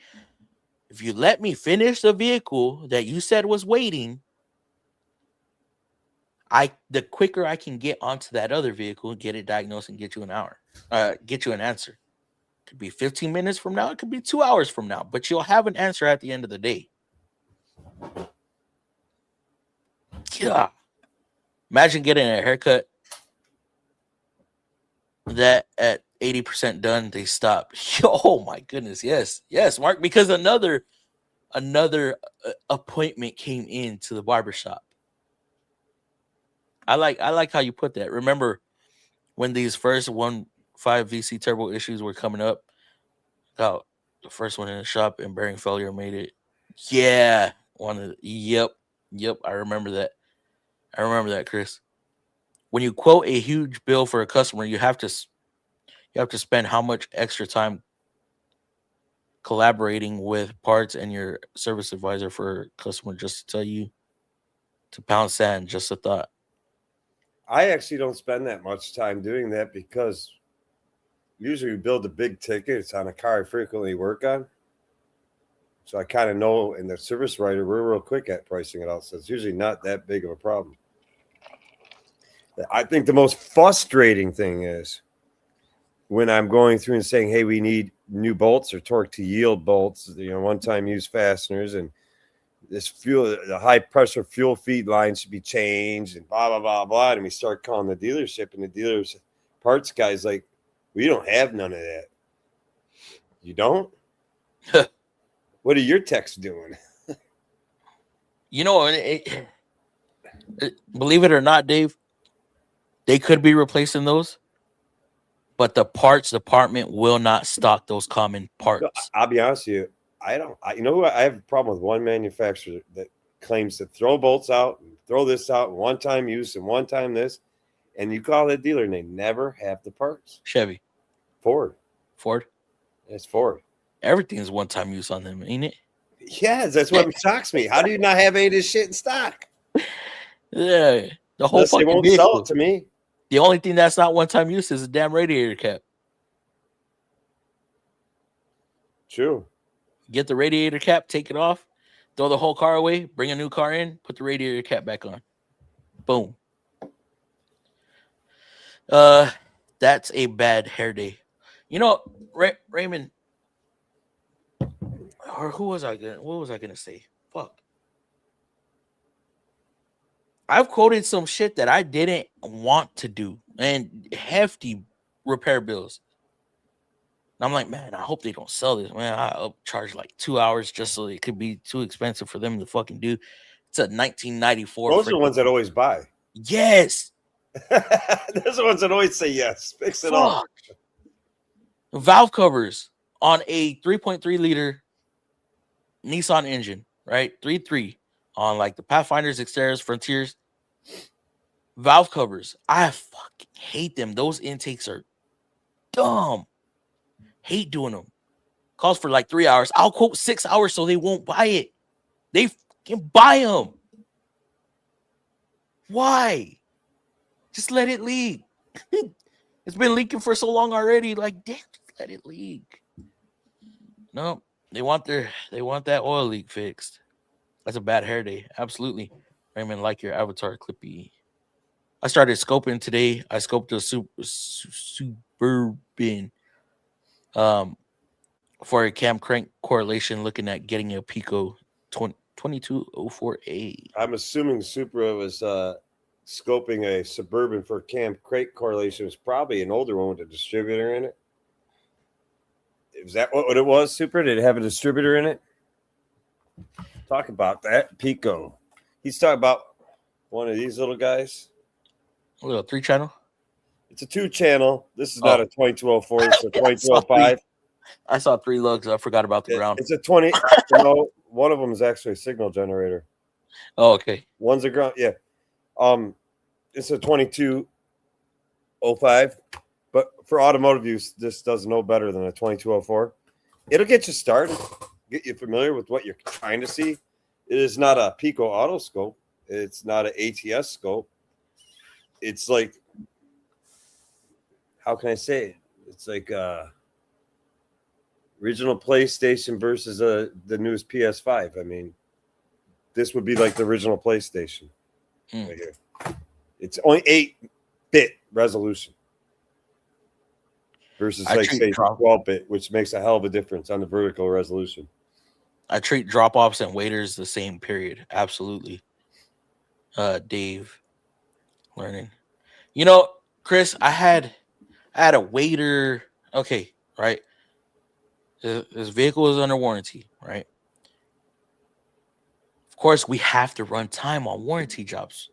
If you let me finish the vehicle that you said was waiting, the quicker I can get onto that other vehicle, get it diagnosed, and get you an answer. It could be 15 minutes from now. It could be 2 hours from now, but you'll have an answer at the end of the day. Yeah. Imagine getting a haircut that at 80% done, they stop. Oh my goodness. Yes, Mark, because another appointment came into the barbershop. I like how you put that. Remember when these first 1.5 VC turbo issues were coming up? Oh, the first one in the shop and bearing failure made it. Yeah, yep. I remember that, Chris. When you quote a huge bill for a customer, you have to spend how much extra time collaborating with parts and your service advisor for a customer just to tell you to pound sand. Just a thought. I actually don't spend that much time doing that because usually we build a big ticket. It's on a car I frequently work on. So I kind of know, in the service writer, we're real quick at pricing it out. So it's usually not that big of a problem. I think the most frustrating thing is when I'm going through and saying, hey, we need new bolts or torque to yield bolts, one-time use fasteners, and this fuel, the high pressure fuel feed line should be changed and blah, blah, blah, blah. And we start calling the dealership, and the dealer's parts guy's like, we don't have none of that. You don't? What are your techs doing? Believe it or not, Dave, they could be replacing those, but the parts department will not stock those common parts. I'll be honest with you. I have a problem with one manufacturer that claims to throw bolts out and throw this out and one-time use and one-time this. And you call that dealer and they never have the parts. Chevy. Ford. It's Ford. Everything's one-time use on them, ain't it? Yes, that's what shocks me. How do you not have any of this shit in stock? Yeah. The whole fucking they won't vehicle. sell it to me. The only thing that's not one-time use is a damn radiator cap. True. Get the radiator cap, take it off, throw the whole car away, bring a new car in, put the radiator cap back on. Boom. That's a bad hair day. Raymond, or what was I gonna say? Fuck. I've quoted some shit that I didn't want to do and hefty repair bills. And I'm like, man, I hope they don't sell this. Man, I'll charge like 2 hours just so it could be too expensive for them to fucking do. It's a 1994. Those are the ones that always buy. Yes. Those are the ones that always say yes. Fix it all. Valve covers on a 3.3 liter Nissan engine, right? 3.3 on like the Pathfinders, Xtera's, Frontiers. Valve covers. I fucking hate them. Those intakes are dumb. Hate doing them. Calls for like 3 hours. I'll quote 6 hours so they won't buy it. They fucking buy them. Why? Just let it leak. It's been leaking for so long already. Like, damn, just let it leak. No, they want that oil leak fixed. That's a bad hair day. Absolutely. Raymond, like your avatar clippy. I started scoping today. I scoped a Suburban for a cam crank correlation, looking at getting a Pico 2204A. I'm assuming Supra was scoping a Suburban for cam crate correlation. It's probably an older one with a distributor in it. Is that what it was, Supra? Did it have a distributor in it? Talk about that. Pico. He's talking about one of these little guys. A little 3-channel. It's a 2-channel. This is not a 2204. It's a 2205. I saw 3 lugs. I forgot about the ground. It's a 20. One of them is actually a signal generator. Oh, okay. One's a ground. Yeah. It's a 2205. But for automotive use, this does no better than a 2204. It'll get you started, get you familiar with what you're trying to see. It is not a Pico auto scope. It's not an ATS scope. It's like, how can I say it? It's like original PlayStation versus the newest PS5. I mean, this would be like the original PlayStation right here. It's only 8-bit resolution versus like say 12-bit, which makes a hell of a difference on the vertical resolution. I treat drop-offs and waiters the same, period. Absolutely. Dave learning. You know, Chris, I had a waiter. Okay, right. This vehicle is under warranty, right? Of course, we have to run time on warranty jobs.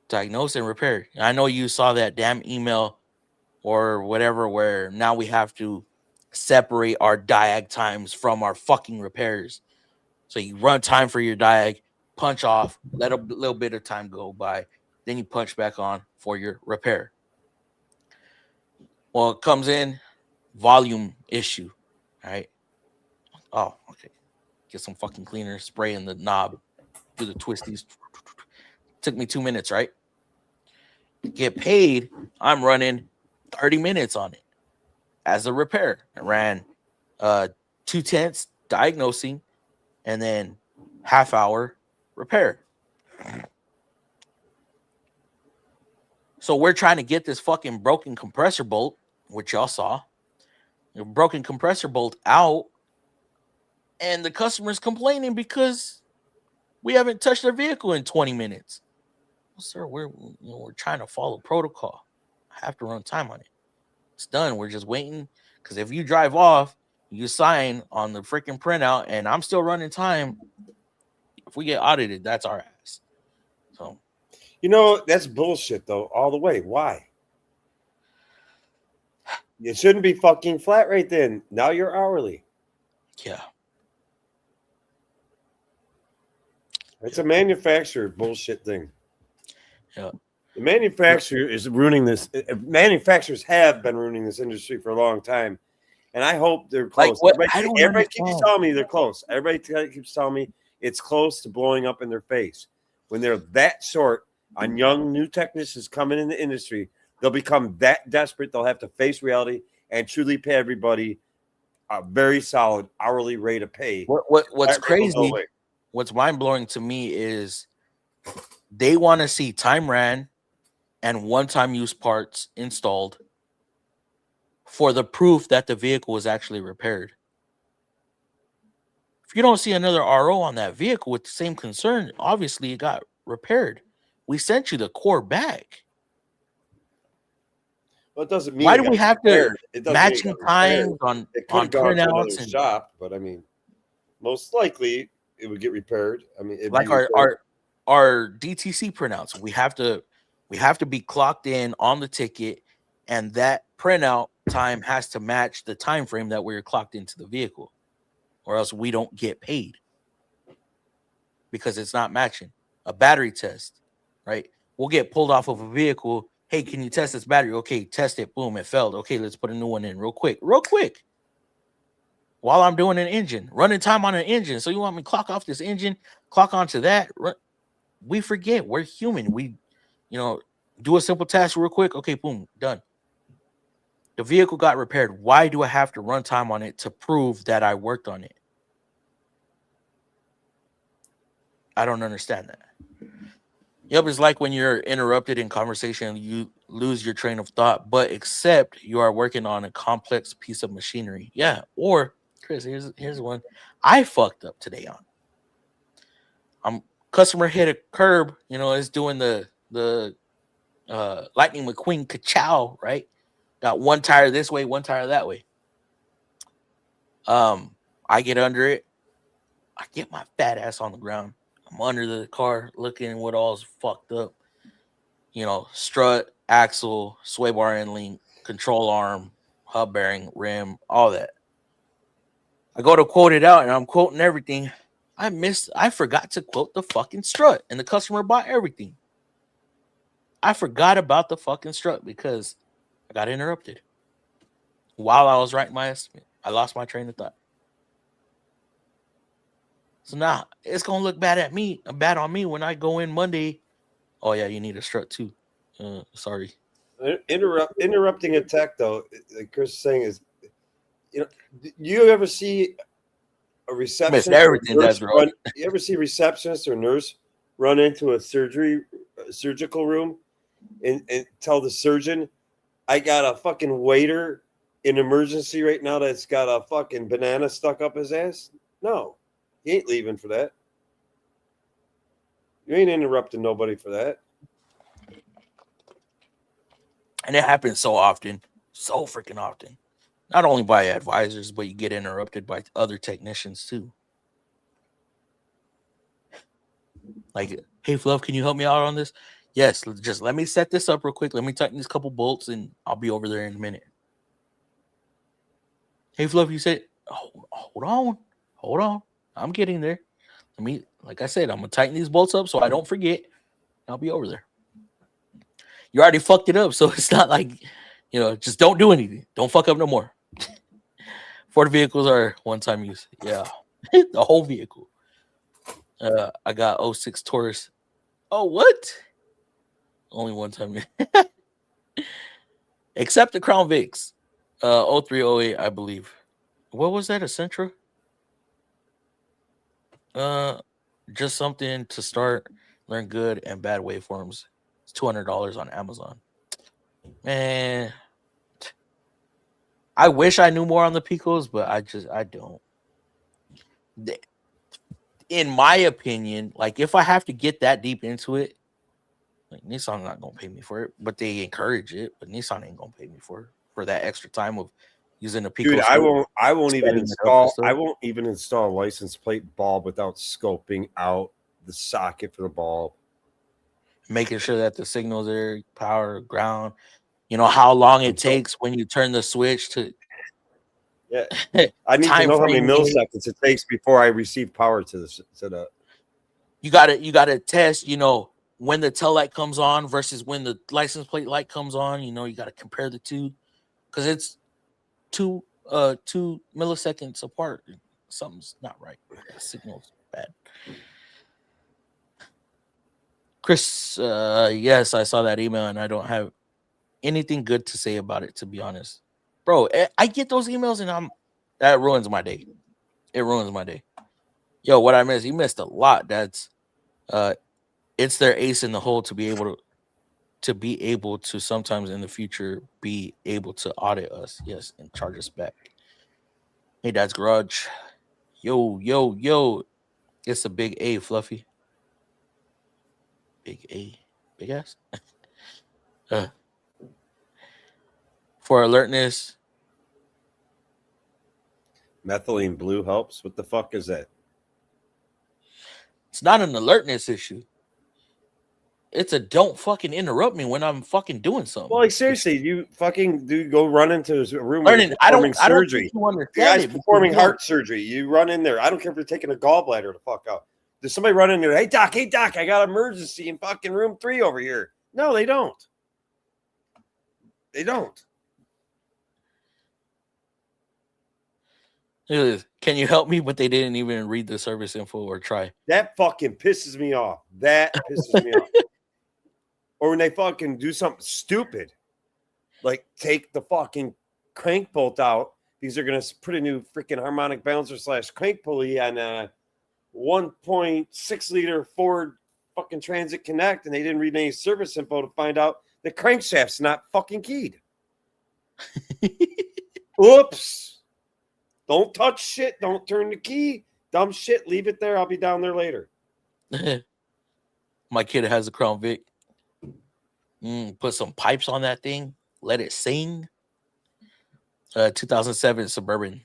Diagnose and repair. I know you saw that damn email or whatever where now we have to separate our diag times from our fucking repairs. So you run time for your diag, punch off, let a little bit of time go by, then you punch back on for your repair. Well, it comes in volume issue, right? Oh, okay. Get some fucking cleaner, spray in the knob, do the twisties. Took me 2 minutes, right? Get paid. I'm running 30 minutes on it as a repair. I ran 2/10 diagnosing and then half hour repair. So we're trying to get this fucking broken compressor bolt, which y'all saw, a broken compressor bolt out, and the customer's complaining because we haven't touched their vehicle in 20 minutes. Well, sir, we're trying to follow protocol. I have to run time on it. It's done. We're just waiting, because if you drive off, you sign on the freaking printout, and I'm still running time. If we get audited, that's our ass. So, you know, that's bullshit though, all the way. Why? You shouldn't be fucking flat right then. Now you're hourly. yeah. It's a manufacturer bullshit thing. Yeah. The manufacturer is ruining this. Manufacturers have been ruining this industry for a long time, and I hope they're close. Like, everybody keeps telling me they're close. Everybody keeps telling me it's close to blowing up in their face. When they're that short on young new technicians coming in the industry, they'll become that desperate. They'll have to face reality and truly pay everybody a very solid hourly rate of pay. What's crazy? What's mind-blowing to me is they want to see time ran and one-time use parts installed for the proof that the vehicle was actually repaired. If you don't see another RO on that vehicle with the same concern, obviously it got repaired. We sent you the core back. Well, it doesn't mean why do we have to matching times on printouts and shop? But I mean, most likely it would get repaired. I mean, like our DTC printouts, we have to be clocked in on the ticket, and that printout time has to match the time frame that we're clocked into the vehicle, or else we don't get paid because it's not matching. A battery test, right? We'll get pulled off of a vehicle. Hey, can you test this battery? Okay, test it. Boom, it failed. Okay, let's put a new one in real quick. While I'm doing an engine, running time on an engine. So you want me to clock off this engine, clock onto that? We forget we're human. We, do a simple task real quick. Okay, boom, done. The vehicle got repaired. Why do I have to run time on it to prove that I worked on it? I don't understand that. Yep, it's like when you're interrupted in conversation, you lose your train of thought, but except you are working on a complex piece of machinery. Yeah. Or Chris, here's one I fucked up today on. Customer hit a curb, it's doing the Lightning McQueen ka-chow, right? Got one tire this way, one tire that way. I get under it. I get my fat ass on the ground. I'm under the car looking what all's fucked up. Strut, axle, sway bar end link, control arm, hub bearing, rim, all that. I go to quote it out and I'm quoting everything. I forgot to quote the fucking strut and the customer bought everything. I forgot about the fucking strut because I got interrupted while I was writing my estimate. I lost my train of thought. So now it's gonna look bad on me when I go in Monday. Oh yeah, you need a strut too. Sorry. Interrupting a tech though, like Chris is saying, is you ever see a receptionist? Everything that's wrong. You ever see a receptionist or nurse run into a surgical room and tell the surgeon, I got a fucking waiter in emergency right now that's got a fucking banana stuck up his ass? No, he ain't leaving for that. You ain't interrupting nobody for that. And it happens so often, so freaking often. Not only by advisors, but you get interrupted by other technicians too. Like, hey, Fluff, can you help me out on this? Yes, just let me set this up real quick. Let me tighten these couple bolts, and I'll be over there in a minute. Hey, Fluff, you said, hold on. I'm getting there. Like I said, I'm going to tighten these bolts up so I don't forget. I'll be over there. You already fucked it up, so it's not like, just don't do anything. Don't fuck up no more. Ford vehicles are one-time use. Yeah, the whole vehicle. I got 06 Taurus. Oh, what? Only one time. Except the Crown Vics. 0308, I believe. What was that? A Sentra? Just something to start, learn good and bad waveforms. It's $200 on Amazon. Man, I wish I knew more on the Picos, but I don't. In my opinion, like if I have to get that deep into it, like Nissan's not gonna pay me for it, but they encourage it. But Nissan ain't gonna pay me for that extra time of using the Pico. Dude, I won't even install a license plate bulb without scoping out the socket for the bulb, making sure that the signals are power, ground. How long it takes when you turn the switch to. Yeah, I need to know how many milliseconds it takes before I receive power to the. You gotta test. When the tail light comes on versus when the license plate light comes on. You gotta compare the two because it's 2 milliseconds apart. Something's not right. The signal's bad. Chris, yes, I saw that email and I don't have anything good to say about it, to be honest. Bro, I get those emails and that ruins my day. It ruins my day. Yo, what I missed? You missed a lot. That's it's their ace in the hole to be able to sometimes in the future be able to audit us, yes, and charge us back. Hey, Dad's Garage. Yo. It's a big A, Fluffy. Big A. Big ass. For alertness. Methylene blue helps. What the fuck is that? It's not an alertness issue. It's a don't fucking interrupt me when I'm fucking doing something. Well, like seriously, you fucking go run into a room learning. I don't surgery. The guy's performing heart surgery. You run in there. I don't care if you're taking a gallbladder to fuck out. Does somebody run in there? Hey doc, I got an emergency in fucking room 3 over here. No, they don't. They don't. Can you help me? But they didn't even read the service info or try. That fucking pisses me off. Off. Or when they fucking do something stupid, like take the fucking crank bolt out because they're gonna put a new freaking harmonic balancer / crank pulley on 1.6 liter Ford fucking Transit Connect, and they didn't read any service info to find out the crankshaft's not fucking keyed. Oops. Don't touch shit. Don't turn the key. Dumb shit. Leave it there. I'll be down there later. My kid has a Crown Vic. Put some pipes on that thing. Let it sing. 2007 Suburban.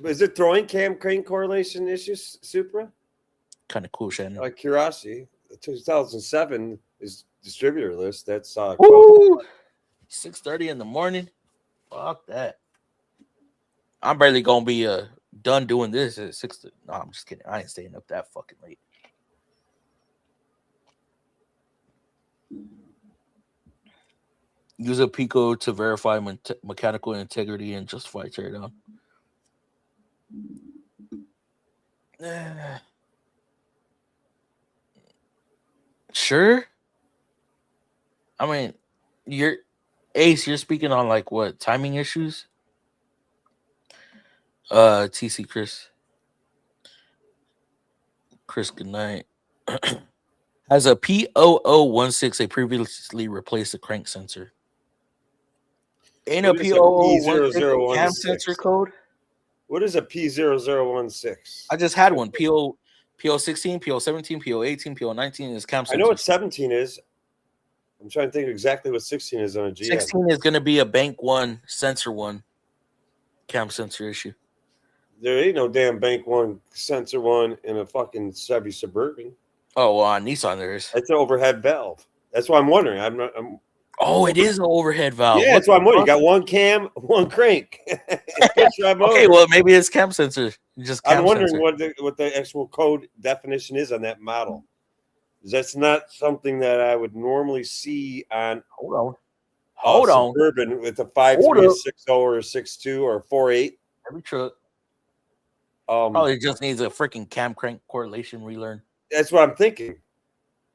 Is it throwing cam crank correlation issues, Supra? Kind of cool, Shannon. Like curiosity. 2007 is distributor list. That's 6:30 in the morning. Fuck that. I'm barely gonna be done doing this at 6. No, I'm just kidding. I ain't staying up that fucking late. Use a Pico to verify mechanical integrity and justify teardown. Sure. I mean, you're speaking on like what, timing issues? TC Chris, good night. Has a P0016, they previously replaced the crank sensor. Ain't a P0016 cam sensor code? What is a P0016? I just had one. PO16, PO17, PO18, PO19 is cam sensor. I know what 17 is. I'm trying to think exactly what 16 is on a GM. 16 is going to be a bank one, sensor one, cam sensor issue. There ain't no damn bank one, sensor one in a fucking Chevy Suburban. Oh, well, on Nissan there is. That's an overhead valve. That's why I'm wondering. Oh, it is an overhead valve. Yeah, that's why I'm wondering. You got one cam, one crank. Okay, well, maybe it's cam sensor. Just cam I'm wondering sensor. what the actual code definition is on that model. That's not something that I would normally see on. Hold on. Suburban with a 5.3, 6.0, or 6.2 or 4.8. Every truck probably just needs a freaking cam crank correlation relearn. That's what I'm thinking.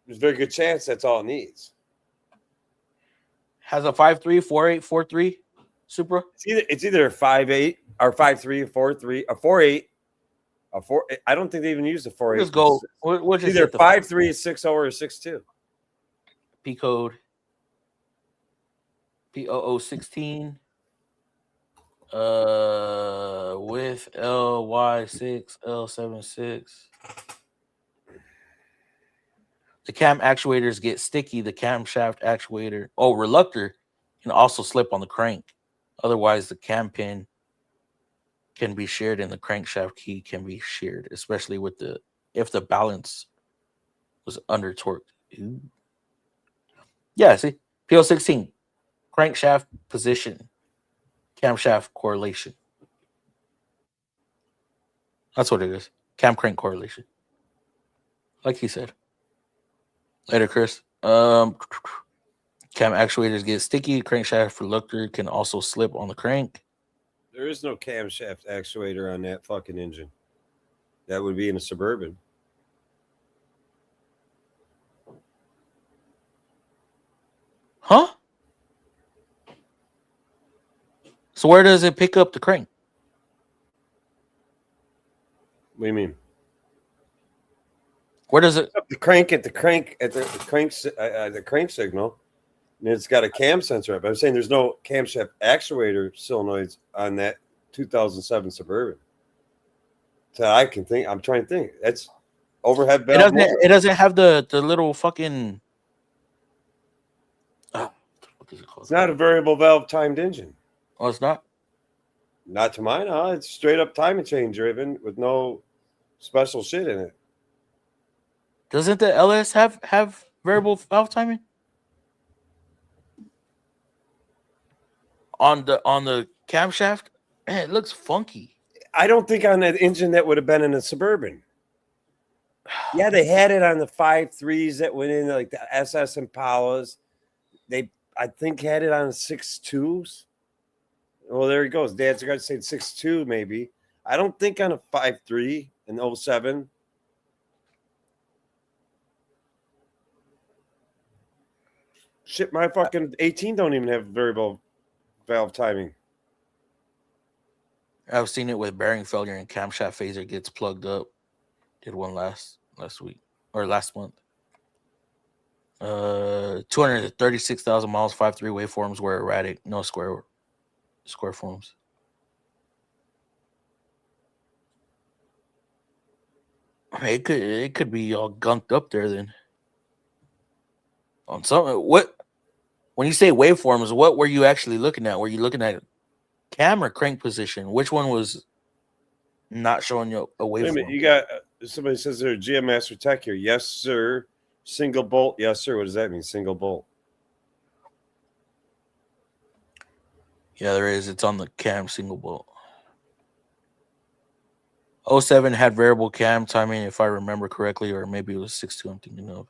There's a very good chance that's all it needs. Has a 5.3, 4.8, 4.3 Supra. It's either a 5.8 or 5.3 or 4.3 or 4.8. A 4. I don't think they even use the 4.8. Just go. We'll just either 5.3, 6.0, or 6.2. P code. P0016. With LY6 L76. The cam actuators get sticky. The camshaft actuator, reluctor, can also slip on the crank. Otherwise, the cam pin can be shared and the crankshaft key can be shared, especially if the balance was under torqued. Ooh. Yeah, see, PO16, crankshaft position, camshaft correlation. That's what it is. Cam crank correlation. Like he said. Later, Chris. Cam actuators get sticky. Crankshaft reluctor can also slip on the crank. There is no camshaft actuator on that fucking engine. That would be in a Suburban. Huh? So where does it pick up the crank? What do you mean? Where does it? The crank signal, and it's got a cam sensor up. I'm saying there's no camshaft actuator solenoids on that 2007 Suburban. So I can think. I'm trying to think. That's overhead valve. It doesn't have the little fucking. What is it called? It's not a variable valve timed engine. Oh, it's not. Not to my knowledge. It's straight up timing chain driven with no special shit in it. Doesn't the LS have variable valve timing? On the camshaft? Man, it looks funky. I don't think on that engine that would have been in a Suburban. Yeah, they had it on the 5.3s that went in, like the SS Impalas. They, I think, had it on the 6.2s. Well, there he goes. Dad's got to say 6.2 maybe. I don't think on a 5.3 in 07. Shit, my fucking 18 don't even have variable valve timing. I've seen it with bearing failure and camshaft phaser gets plugged up. Did one last week or last month. 236,000 miles, 5.3 waveforms were erratic, no square forms. I mean, it could be all gunked up there then. On something, what when you say waveforms, what were you actually looking at? Were you looking at camera crank position? Which one was not showing you a Wait a waveform? minute, you got somebody says they're a GM Master Tech here. Yes, sir. Single bolt. Yes, sir. What does that mean? Single bolt. Yeah, there is. It's on the cam single bolt. 07 had variable cam timing, if I remember correctly, or maybe it was 6.2 I'm thinking of.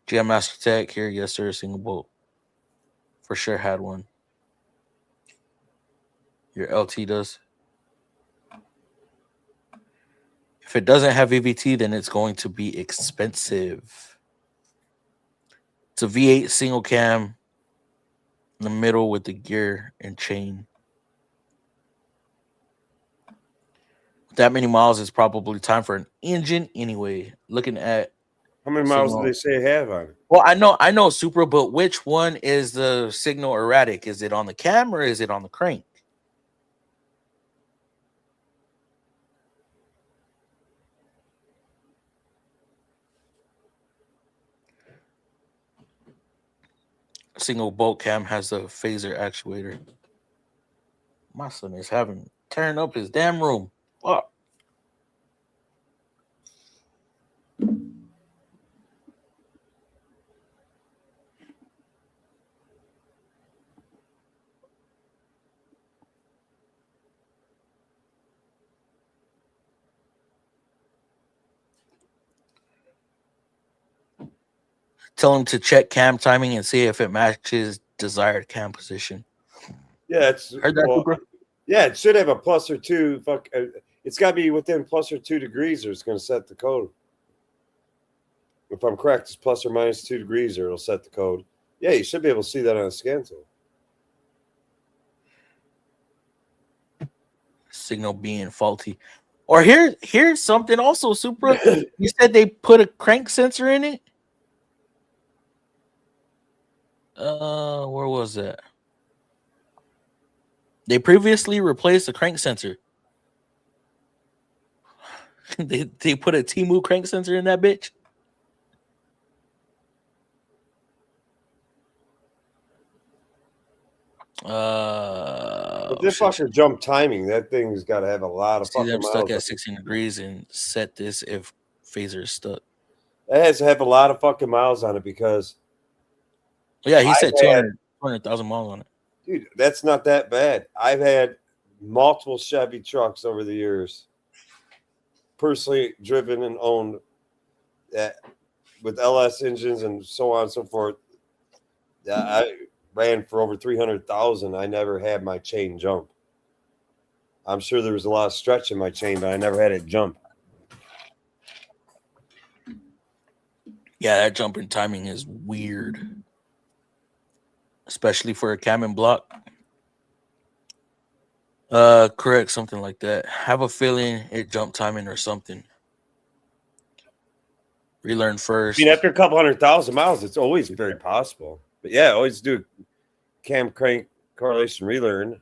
GM Master Tech here, yes, sir, single bolt. For sure had one. Your LT does. If it doesn't have EVT, then it's going to be expensive. It's a V8 single cam in the middle with the gear and chain. With that many miles, it's probably time for an engine anyway. Looking at how many miles signal. do they say it have on it? Well, I know Supra, but which one is the signal erratic? Is it on the cam or is it on the crank? Single bolt cam has the phaser actuator. My son is tearing up his damn room. Fuck. Tell him to check cam timing and see if it matches desired cam position. Yeah, it's Heard that, Cooper? Yeah, it should have a plus or two. It's got to be within plus or 2 degrees, or it's going to set the code. If I'm correct, it's plus or minus 2 degrees, or it'll set the code. Yeah, you should be able to see that on a scan tool. Signal being faulty. Or here's something also, Supra. You said they put a crank sensor in it? Where was that? They previously replaced the crank sensor. they put a Temu crank sensor in that bitch. But this fucker jump timing, that thing's got to have a lot of fucking I'm miles. stuck at 16 degrees and set this if phaser is stuck. It has to have a lot of fucking miles on it because. Yeah, he said 200,000 miles on it. Dude, that's not that bad. I've had multiple Chevy trucks over the years, personally driven and owned that with LS engines and so on and so forth. I ran for over 300,000. I never had my chain jump. I'm sure there was a lot of stretch in my chain, but I never had it jump. Yeah, that jumping timing is weird. Especially for a cam and block. Correct, something like that. Have a feeling it jump timing or something. Relearn first. I mean, after a couple 100,000 miles, it's always very possible. But yeah, always do cam crank correlation relearn.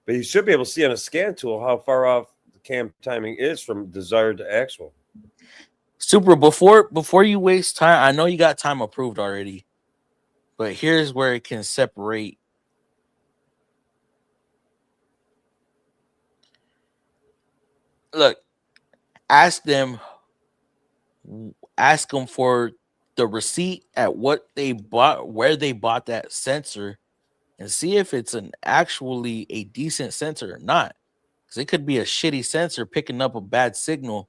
But you should be able to see on a scan tool how far off the cam timing is from desired to actual. Super, before you waste time, I know you got time approved already. But here's where it can separate. Look, ask them for the receipt at what they bought, where they bought that sensor, and see if it's actually a decent sensor or not. Because it could be a shitty sensor picking up a bad signal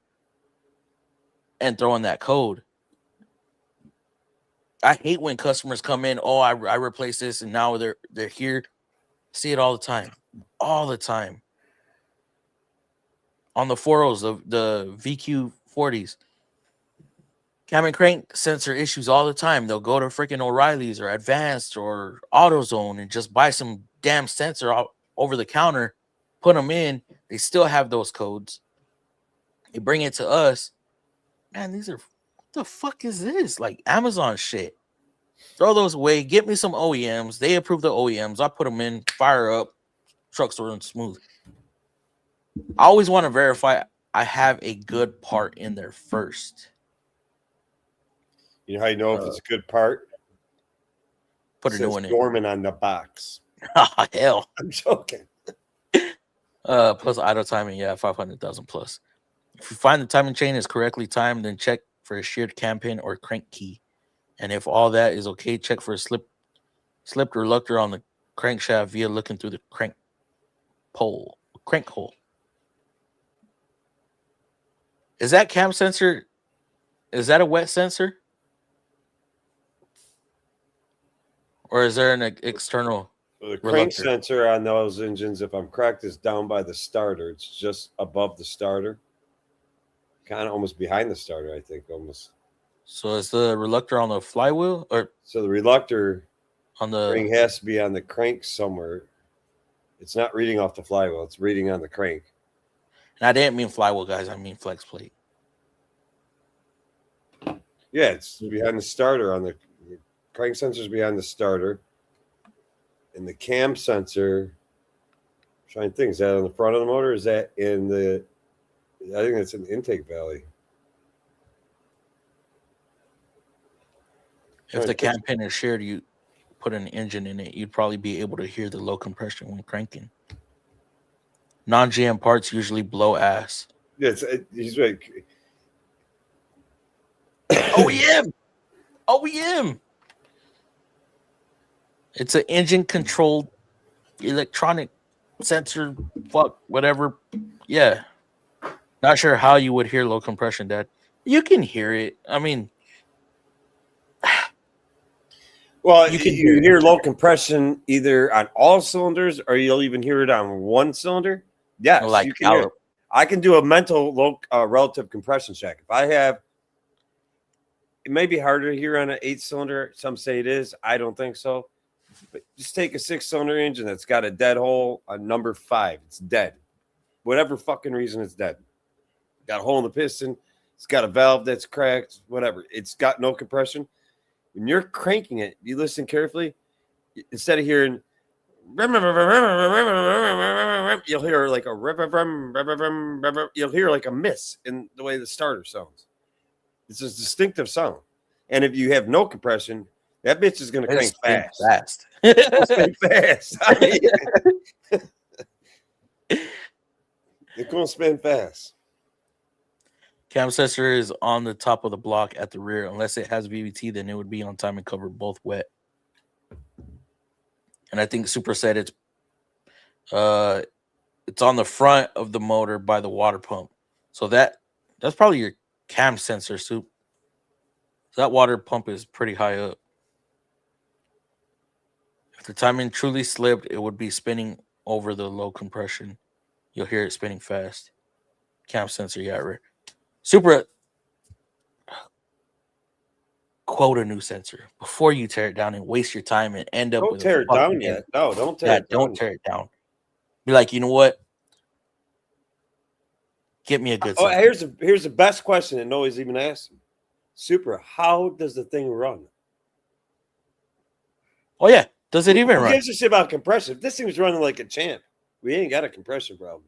and throwing that code. I hate when customers come in, oh, I replaced this and now they're here. See it all the time. All the time. On the 4.0s, the VQ40s. Cam and crank sensor issues all the time. They'll go to freaking O'Reilly's or Advanced or AutoZone and just buy some damn sensor over the counter put them in. They still have those codes. They bring it to us. Man, these are what the fuck is this? Like Amazon shit. Throw those away. Get me some OEMs. They approve the OEMs. I put them in. Fire up. Trucks run smooth. I always want to verify I have a good part in there first. You know how you know if it's a good part? Put a new Says one in. Dorman on the box. Oh, hell. I'm joking. Plus idle timing, yeah, 500,000 plus. If you find the timing chain is correctly timed, then check for a sheared cam pin or crank key. And if all that is okay, check for a slipped reluctor on the crankshaft via looking through the crank hole. Is that cam sensor? Is that a wet sensor? Or is there an external? The crank reluctor? sensor on those engines, if I'm correct, is down by the starter. It's just above the starter. Kind of almost behind the starter, I think, almost. So is the reluctor on the flywheel or So the reluctor on the ring has to be on the crank somewhere. It's not reading off the flywheel. It's reading on the crank. And I didn't mean flywheel, guys. I mean flex plate. Yeah, it's behind the starter. On the crank sensor's behind the starter. And the cam sensor, I'm trying to think, is that on the front of the motor? Or is that in the, I think that's in the intake valley. If the cam pin is shared, you put an engine in it, you'd probably be able to hear the low compression when cranking. Non-GM parts usually blow ass. Yeah, he's right. OEM. It's an engine controlled electronic sensor. Fuck, whatever. Yeah. Not sure how you would hear low compression, Dad. You can hear it. I mean, well, you can you hear low compression either on all cylinders or you'll even hear it on one cylinder. Yes, like you can hear it. I can do a mental low relative compression check. If I have, it may be harder to hear on an 8-cylinder. Some say it is. I don't think so. But just take a 6-cylinder engine that's got a dead hole on number 5. It's dead. Whatever fucking reason it's dead. Got a hole in the piston. It's got a valve that's cracked. Whatever. It's got no compression. When you're cranking it, you listen carefully. Instead of hearing, you'll hear like a, you'll hear like a miss in the way the starter sounds. It's a distinctive sound. And if you have no compression, that bitch is going to crank fast. It's fast. I mean, it's going to spin fast. Cam sensor is on the top of the block at the rear. Unless it has VVT, then it would be on time and covered both wet. And I think Super said it's on the front of the motor by the water pump. So that's probably your cam sensor, Soup. That water pump is pretty high up. If the timing truly slipped, it would be spinning over the low compression. You'll hear it spinning fast. Cam sensor, yeah, right. Super, quote a new sensor before you tear it down and waste your time and end up don't with tear it down yet. No, don't tear it down. Don't tear it down. Be like, you know what? Get me a good sensor. Here's the best question that nobody's even asked. Super, how does the thing run? Oh yeah, does it even Who run? gives a shit about compression? If this thing's running like a champ, we ain't got a compression problem.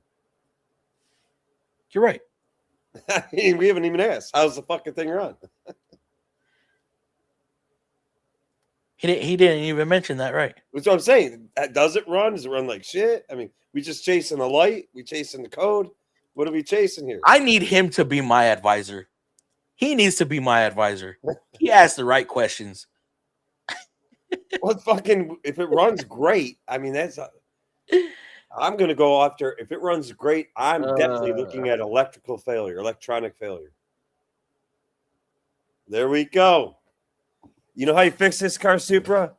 You're right. I mean, we haven't even asked. How's the fucking thing run? He didn't even mention that, right? That's what I'm saying. Does it run? Does it run like shit? I mean, we just chasing the light. We chasing the code. What are we chasing here? I need him to be my advisor. He needs to be my advisor. He asks the right questions. Well, fucking, if it runs great, I mean, I'm going to go after, if it runs great, I'm definitely looking at electrical failure, electronic failure. There we go. You know how you fix this car, Supra?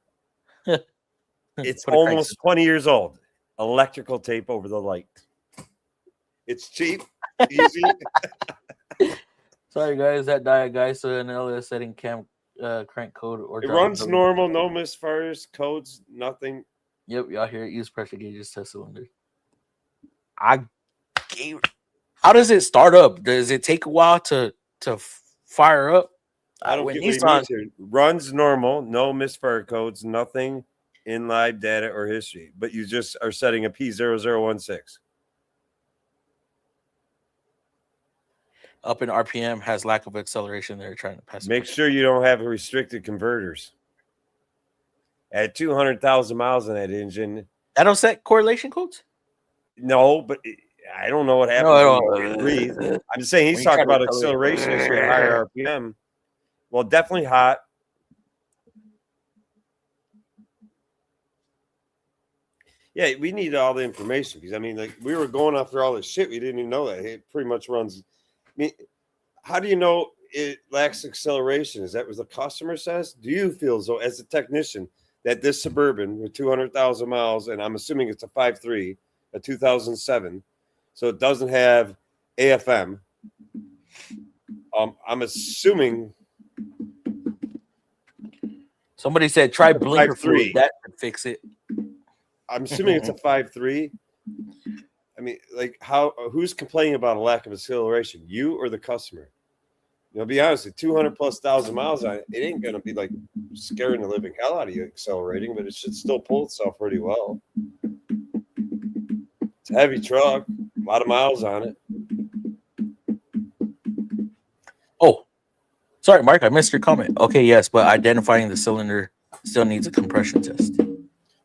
It's almost 20 years old. Electrical tape over the light. It's cheap, easy. Sorry, guys. That diet guy. So an LS setting cam crank code or it runs normal, no misfires, codes, nothing. Yep, y'all hear it. Use pressure gauges, test cylinder. I gave. How does it start up? Does it take a while to fire up? I don't When get what he Nissan, means here. Runs normal, no misfire codes, nothing in live data or history, but you just are setting a P0016. up in RPM has lack of acceleration. They're trying to pass. Make sure you don't have restricted converters. At 200,000 miles on that engine, I don't set correlation codes. no, but I don't know what happens when you breathe. I'm just saying he's When you talking try to about acceleration issue at higher RPM. Well, definitely hot. Yeah, we need all the information because I mean, like we were going after all this shit. We didn't even know that it pretty much runs. I mean, how do you know it lacks acceleration? Is that what the customer says? Do you feel as though, as a technician, that this Suburban with 200,000 miles, and I'm assuming it's a 5.3, a 2007, so it doesn't have AFM. I'm assuming Somebody said try blinker 5.3. fluid. That could fix it. I'm assuming it's a 5.3. I mean, like, who's complaining about a lack of acceleration? You or the customer? You know, be honest, at 200 plus thousand miles on it, it ain't gonna be like scaring the living hell out of you accelerating, but it should still pull itself pretty well. It's a heavy truck, a lot of miles on it. Oh, sorry, Mark, I missed your comment. Okay, yes, but identifying the cylinder still needs a compression test.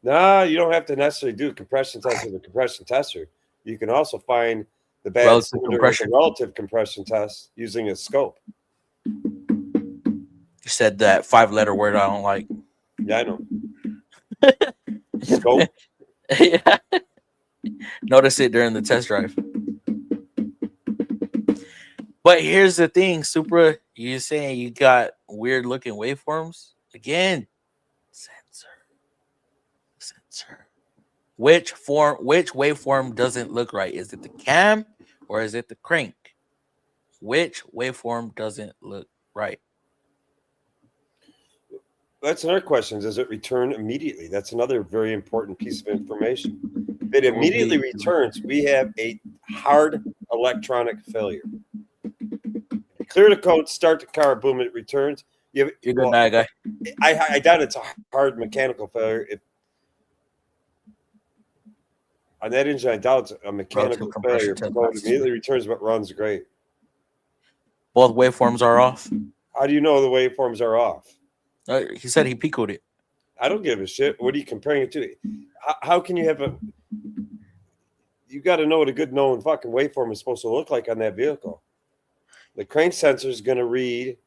Nah, you don't have to necessarily do a compression test with a compression tester. You can also find the bad Relative cylinder compression. with a relative compression test using a scope. You said that 5-letter word I don't like. Yeah, I know. Scope. Yeah. Notice it during the test drive. But here's the thing, Supra, you're saying you got weird looking waveforms. Again, sensor. Which waveform doesn't look right? Is it the cam or is it the crank? Which waveform doesn't look right? That's another question. Does it return immediately? That's another very important piece of information. If it immediately returns, we have a hard electronic failure. Clear the code, start the car, boom, it returns. You're good night, guy. I doubt it's a hard mechanical failure. On that engine, I doubt it's a mechanical failure. The code immediately returns but runs great. Both waveforms are off? How do you know the waveforms are off? He said he picoed it. I don't give a shit. What are you comparing it to? How can you have a... You got to know what a good known fucking waveform is supposed to look like on that vehicle. The crank sensor is going to read...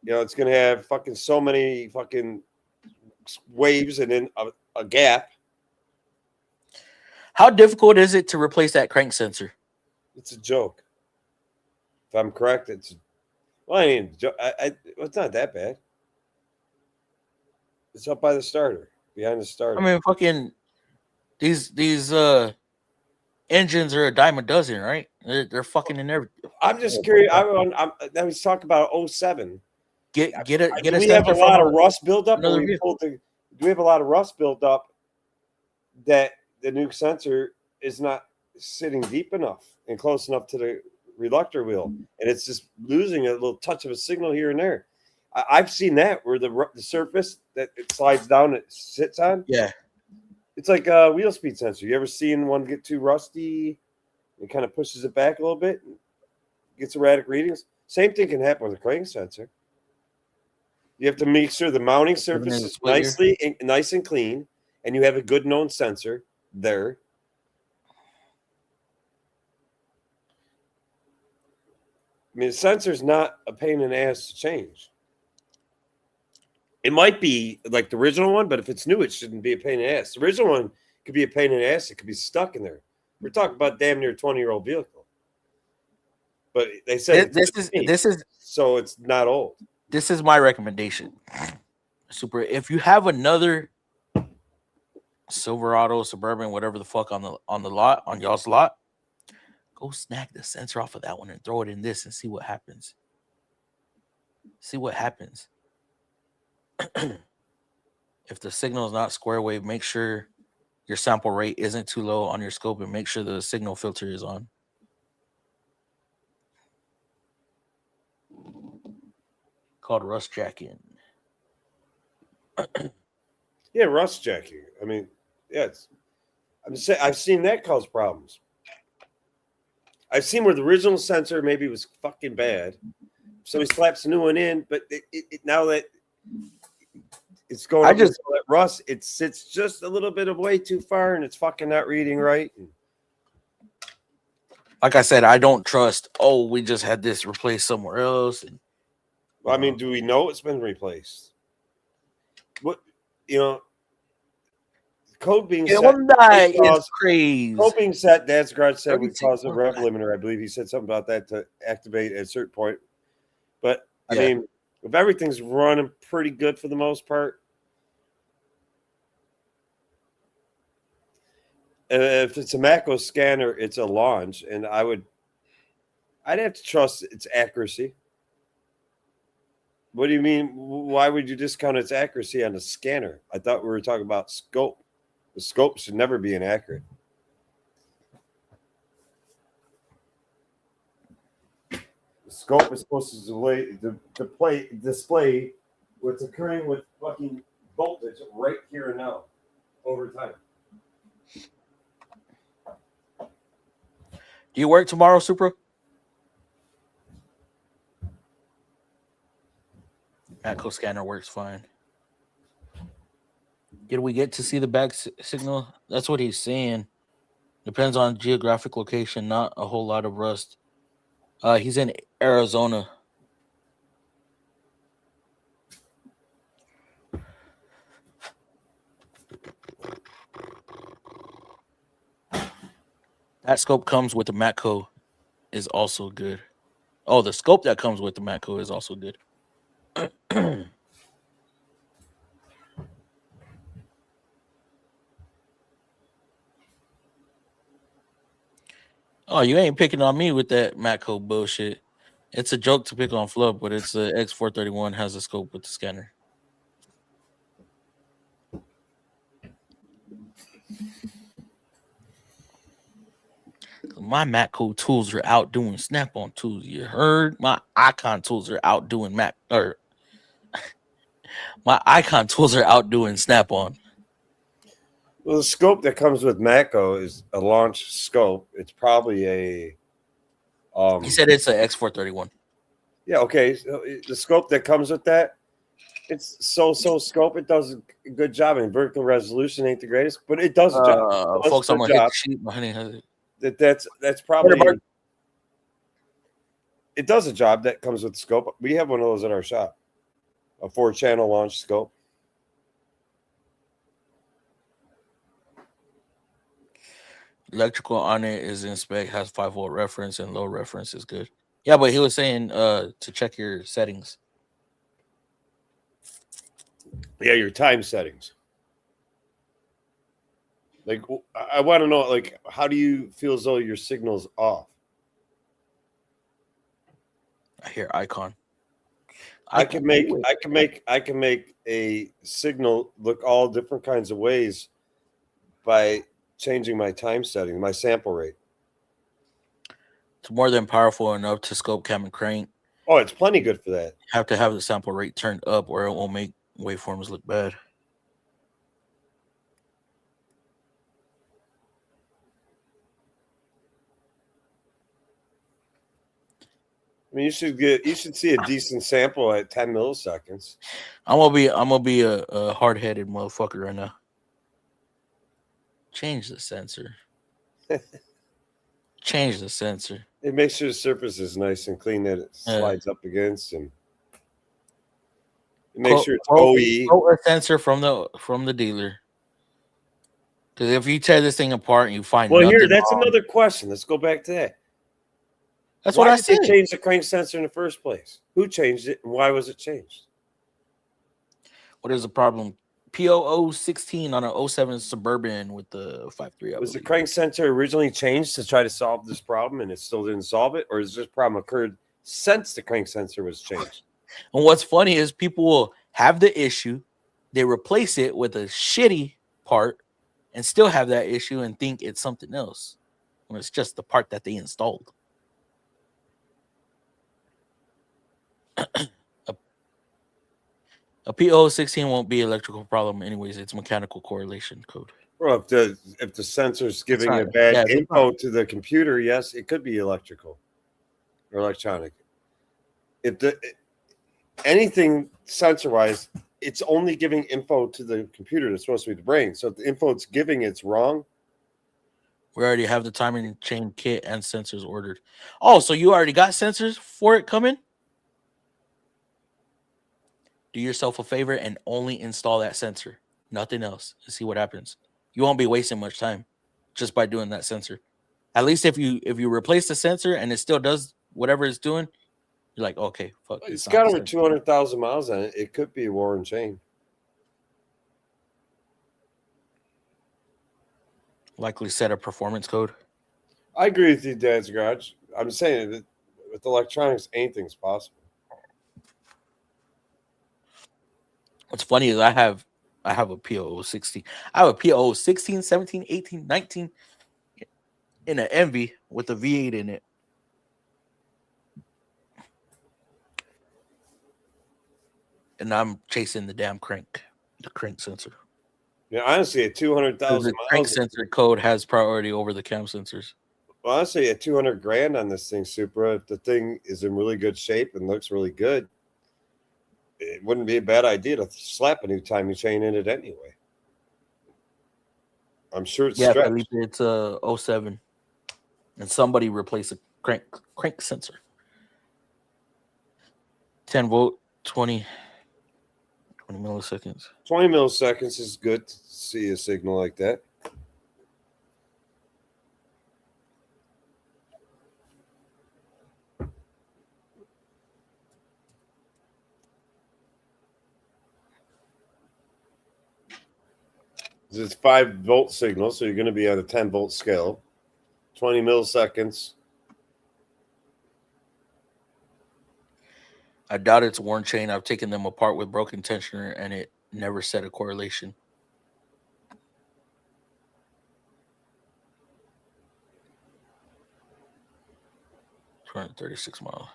You know, it's going to have fucking so many fucking waves and then a gap. How difficult is it to replace that crank sensor? It's a joke. If I'm correct, it's... Well, I mean, it's not that bad. It's up by the starter, behind the starter. I mean, fucking these engines are a dime a dozen, right? They're fucking in everything. I'm just curious. I was talking about 07. Get a we have a lot of rust buildup. Do we have a lot of rust buildup that the new sensor is not sitting deep enough and close enough to the reluctor wheel, and it's just losing a little touch of a signal here and there. I've seen that where the surface that it slides down, it sits on. Yeah, it's like a wheel speed sensor. You ever seen one get too rusty? It kind of pushes it back a little bit, gets erratic readings. Same thing can happen with a crank sensor. You have to make sure the mounting surface is nice and clean, and you have a good known sensor there. I mean, the sensor's not a pain in the ass to change. It might be like the original one, but if it's new, it shouldn't be a pain in the ass. The original one could be a pain in the ass. It could be stuck in there. We're talking about damn near 20-year-old vehicle. But they said this is so it's not old. This is my recommendation. Super. If you have another Silverado, Suburban, whatever the fuck on the lot, on y'all's lot, go snag the sensor off of that one and throw it in this and see what happens. See what happens. If the signal is not square wave, make sure your sample rate isn't too low on your scope, and make sure the signal filter is on. Called rust jacking. Yeah, rust jacking. I mean, yeah, I've seen that cause problems. I've seen where the original sensor maybe was fucking bad, so he slaps a new one in, but now that it's going, that rust, it sits just a little bit of way too far, and it's fucking not reading right. Like I said, I don't trust. Oh, we just had this replaced somewhere else. And, well, I mean, do we know it's been replaced? What, you know, code being set is crazy. Code being set, Dad's Garage said we cause a rev limiter. I believe he said something about that to activate at a certain point. But I mean, if everything's running pretty good for the most part, if it's a Matco scanner, it's a launch, and I'd have to trust its accuracy. What do you mean? Why would you discount its accuracy on a scanner? I thought we were talking about scope. The scope should never be inaccurate. The scope is supposed to display what's occurring with fucking voltage right here and now over time. Do you work tomorrow, Supra? Matco scanner works fine. Did we get to see the back signal? That's what he's saying. Depends on geographic location, not a whole lot of rust. He's in Arizona. That scope comes with the Matco is also good. Oh, the scope that comes with the Matco is also good. Oh, you ain't picking on me with that Matco bullshit. It's a joke to pick on Flub, but it's a X431 has a scope with the scanner. My Matco tools are outdoing Snap-on tools. You heard? My Icon tools are outdoing my Icon tools are outdoing Snap-on. Well, the scope that comes with Matco is a launch scope. It's probably a. He said it's an X431. Yeah. Okay. So the scope that comes with that, it's so scope. It does a good job. And vertical resolution ain't the greatest, but it does a job. Folks, I'm gonna hit the sheet. My honey has it. That's probably. It does a job that comes with the scope. We have one of those at our shop, a 4-channel launch scope. Electrical on it is in spec, has 5-volt reference, and low reference is good. Yeah, but he was saying to check your settings. Yeah, your time settings. Like, I want to know, like, how do you feel as though your signal's off? I hear Icon. I can make a signal look all different kinds of ways by changing my time setting, my sample rate. It's more than powerful enough to scope, cam, and crank. Oh, it's plenty good for that. Have to have the sample rate turned up or it won't make waveforms look bad. I mean, you should see a decent sample at 10 milliseconds. I'm gonna be a hard-headed motherfucker right now. Change the sensor. Change the sensor. It makes sure the surface is nice and clean that it slides up against, and make sure it's OE. Quote a sensor from the dealer. Because if you tear this thing apart and you find that's another question. Let's go back to that. That's what I said. Why did they change the crank sensor in the first place? Who changed it, and why was it changed? What is the problem? PO 016 on an 07 Suburban with the 5.3. Was the crank sensor originally changed to try to solve this problem, and it still didn't solve it, or has this problem occurred since the crank sensor was changed? And what's funny is people will have the issue, they replace it with a shitty part, and still have that issue and think it's something else when it's just the part that they installed. A P016 won't be electrical problem anyways. It's mechanical correlation code. Well, if the sensor's giving not- a bad yeah, it's info to the computer, yes, it could be electrical or electronic. If anything sensor-wise, it's only giving info to the computer that's supposed to be the brain. So if the info it's giving it's wrong, We already have the timing chain kit and sensors ordered. Oh, so you already got sensors for it coming? Do yourself a favor and only install that sensor, nothing else, and see what happens. You won't be wasting much time just by doing that sensor. At least if you replace the sensor and it still does whatever it's doing, you're like, okay, fuck. it's got over 200,000 miles on it. It could be a Warren chain. Likely set a performance code. I agree with you, Dad's Garage. I'm saying that with electronics, anything's possible. What's funny is I have a P016. I have a P016, 17, 18, 19 in an Envy with a V8 in it. And I'm chasing the damn crank, the crank sensor. Yeah, honestly, at 200,000 The crank miles, sensor code has priority over the cam sensors. honestly, at 200 grand on this thing, Supra, if the thing is in really good shape and looks really good, it wouldn't be a bad idea to slap a new timing chain in it anyway. I'm sure it's stretched. Felipe, it's a 07. And somebody replace a crank sensor. 10 volt, 20 milliseconds. 20 milliseconds is good to see a signal like that. It's 5-volt signal, so you're going to be on a 10-volt scale. 20 milliseconds. I doubt it's a Warren chain. I've taken them apart with broken tensioner and it never set a correlation. $236 miles.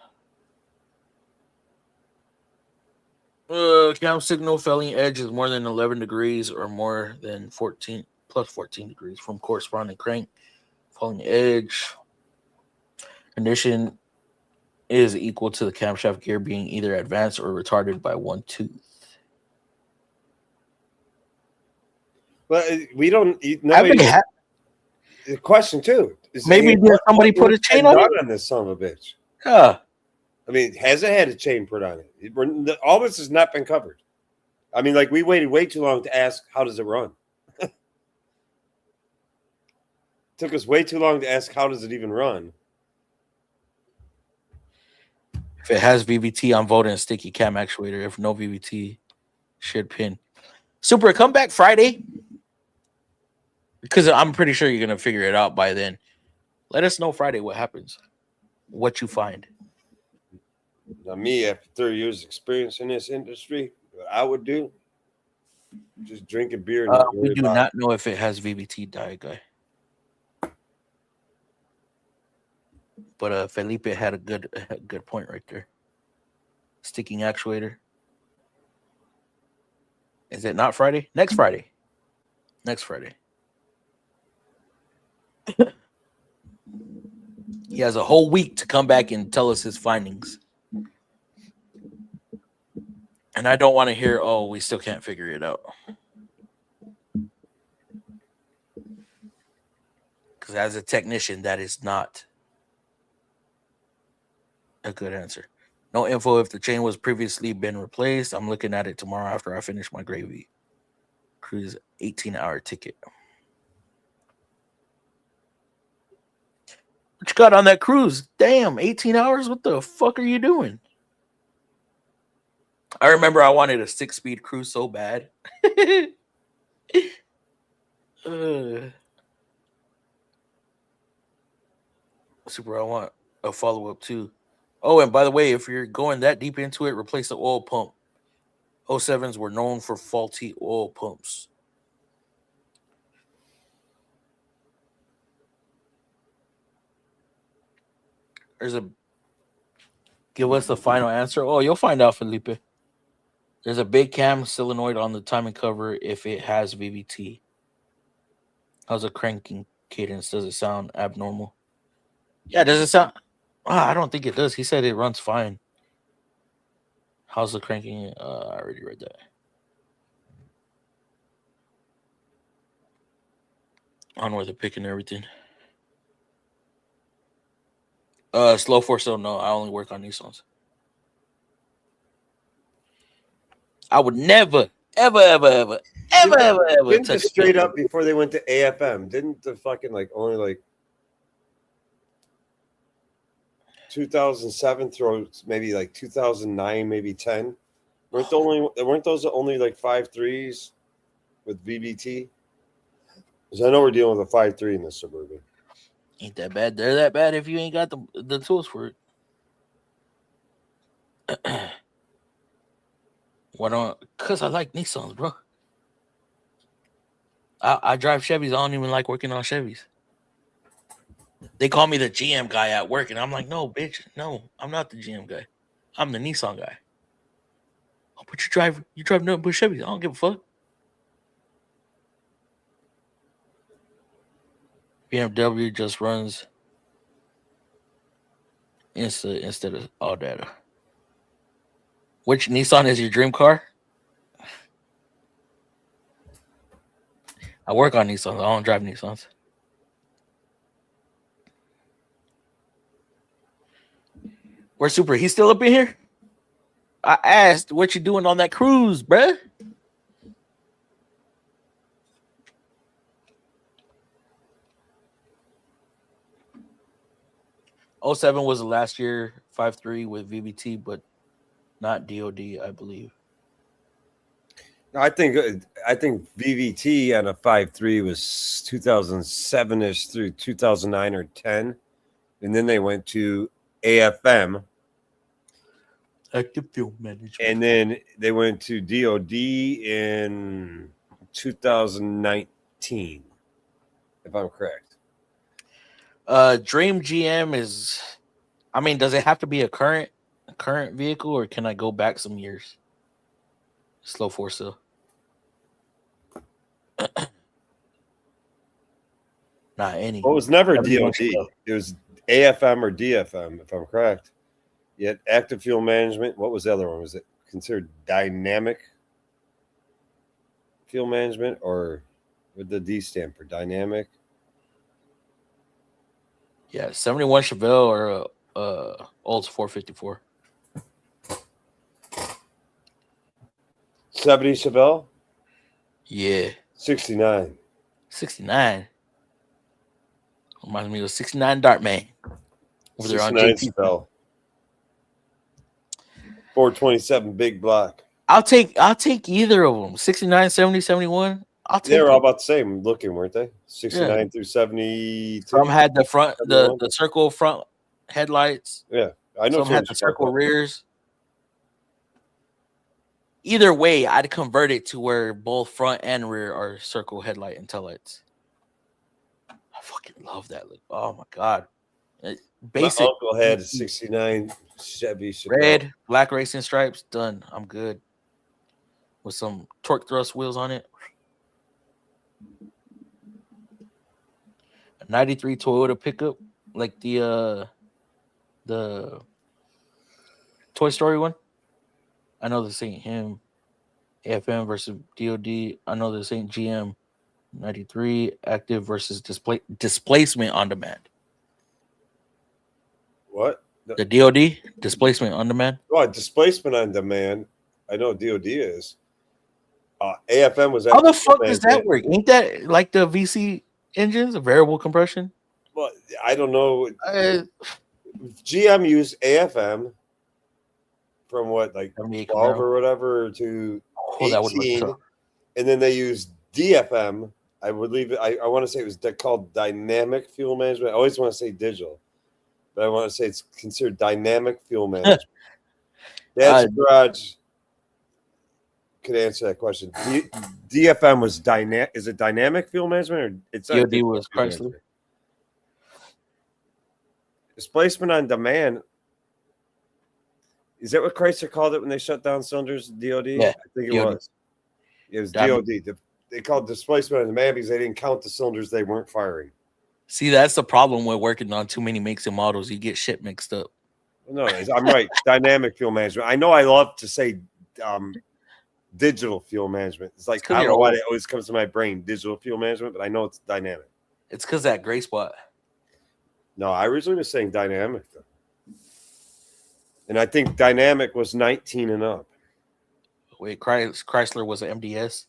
Cam signal falling edge is more than 11 degrees or more than 14 degrees from corresponding crank. Falling edge condition is equal to the camshaft gear being either advanced or retarded by 1 tooth. But we don't. The question too is maybe did somebody put a chain on it? On this son of a bitch? Yeah. I mean, has it had a chain put on it? All this has not been covered. I mean, like we waited way too long to ask how does it run. Took us way too long to ask how does it even run. If it has VVT, I'm voting sticky cam actuator. If no VVT, should pin. Super, come back Friday. Because I'm pretty sure you're going to figure it out by then. Let us know Friday what happens. What you find. Now, me, after 30 years experience in this industry, what I would do, just drink a beer. And We do not know if it has VVT, guy. But Felipe had a good point right there. Sticking actuator. Is it not Friday? Next Friday. Next Friday. He has a whole week to come back and tell us his findings. And I don't want to hear, oh, we still can't figure it out. Because as a technician, that is not a good answer. No info if the chain was previously been replaced. I'm looking at it tomorrow after I finish my gravy. Cruise 18-hour ticket. What you got on that cruise? Damn, 18 hours? What the fuck are you doing? I remember I wanted a 6-speed cruise so bad. Super, I want a follow-up too. Oh, and by the way, if you're going that deep into it, replace the oil pump. 07s were known for faulty oil pumps. Give us the final answer. Oh, you'll find out, Felipe. There's a big cam solenoid on the timing cover if it has VVT. How's the cranking cadence? Does it sound abnormal? Yeah, does it sound? I don't think it does. He said it runs fine. How's the cranking? I already read that. On where they're picking everything. Slow for sale. No, I only work on Nissans. I would never, ever Didn't touch the straight up before they went to AFM? Didn't the fucking only 2007 through maybe 2009, maybe 10? Weren't those only 5.3s with VBT? Because I know we're dealing with a 5.3 in the Suburban. Ain't that bad. They're that bad if you ain't got the tools for it. Why don't? Because I like Nissans, bro. I drive Chevys. I don't even like working on Chevys. They call me the GM guy at work, and I'm like, no, bitch, no, I'm not the GM guy. I'm the Nissan guy. Oh, but you drive nothing but Chevys. I don't give a fuck. BMW just runs instead of all data. Which Nissan is your dream car? I work on Nissans. I don't drive Nissans. Where's Super? He's still up in here? I asked, what you doing on that cruise, bruh? '07 was the last year, 5.3 with VBT, but not DOD, I believe. I think VVT on a 5.3 was 2007-ish through 2009 or 10, and then they went to AFM, Active Fuel Management, and then they went to DOD in 2019, if I'm correct. Dream GM is, I mean, does it have to be a current vehicle, or can I go back some years? Slow for sale. Not any. Well, it was never Everyone DOD. should go. It was AFM or DFM, if I'm correct. Yet active fuel management. What was the other one? Was it considered dynamic fuel management, or would the D stand for dynamic? Yeah, 71 Chevelle or Olds 454. 70 Chevelle? Yeah. 69. 69. Reminds me of 69 Dartman. Over there on 69 JT. Chevelle. 427 big block. I'll take either of them. 69, 70, 71. I'll take They were it. all about the same looking, weren't they? 69 through 72. Some had the front, the circle front headlights. Yeah, I know. Some had the circle rears. Either way, I'd convert it to where both front and rear are circle headlight and taillights. I fucking love that look. Oh my god. Basic. My uncle had a 69 Chevy Chevelle. Red, black racing stripes. Done. I'm good. With some torque thrust wheels on it. A 93 Toyota pickup, like the Toy Story one. I know this ain't him. AFM versus DOD. I know this ain't GM. 93 active versus displacement on demand. What? The DOD displacement on demand. Oh, displacement on demand. I know DOD is. AFM was. How the fuck does that work? Ain't that like the VC engines, a variable compression? Well, I don't know. GM used AFM from what, like 12 or whatever to 18, and then they used DFM. I would leave it. I want to say it was called dynamic fuel management. I always want to say digital, but I want to say it's considered dynamic fuel management. Dad's Garage could answer that question. DFM was dynamic. Is it dynamic fuel management, or it's DOD was Chrysler? Displacement on demand. Is that what Chrysler called it when they shut down cylinders? DOD? Yeah, I think it DOD. was. It was Damn. DOD. They called displacement on demand because they didn't count the cylinders they weren't firing. See, that's the problem with working on too many makes and models. You get shit mixed up. No, I'm right. Dynamic fuel management. I know I love to say digital fuel management. It's like, I don't know why it always comes to my brain, digital fuel management, but I know it's dynamic. It's because that gray spot. No, I originally was saying dynamic, though. And I think dynamic was 19 and up. Wait, Chrysler was an MDS.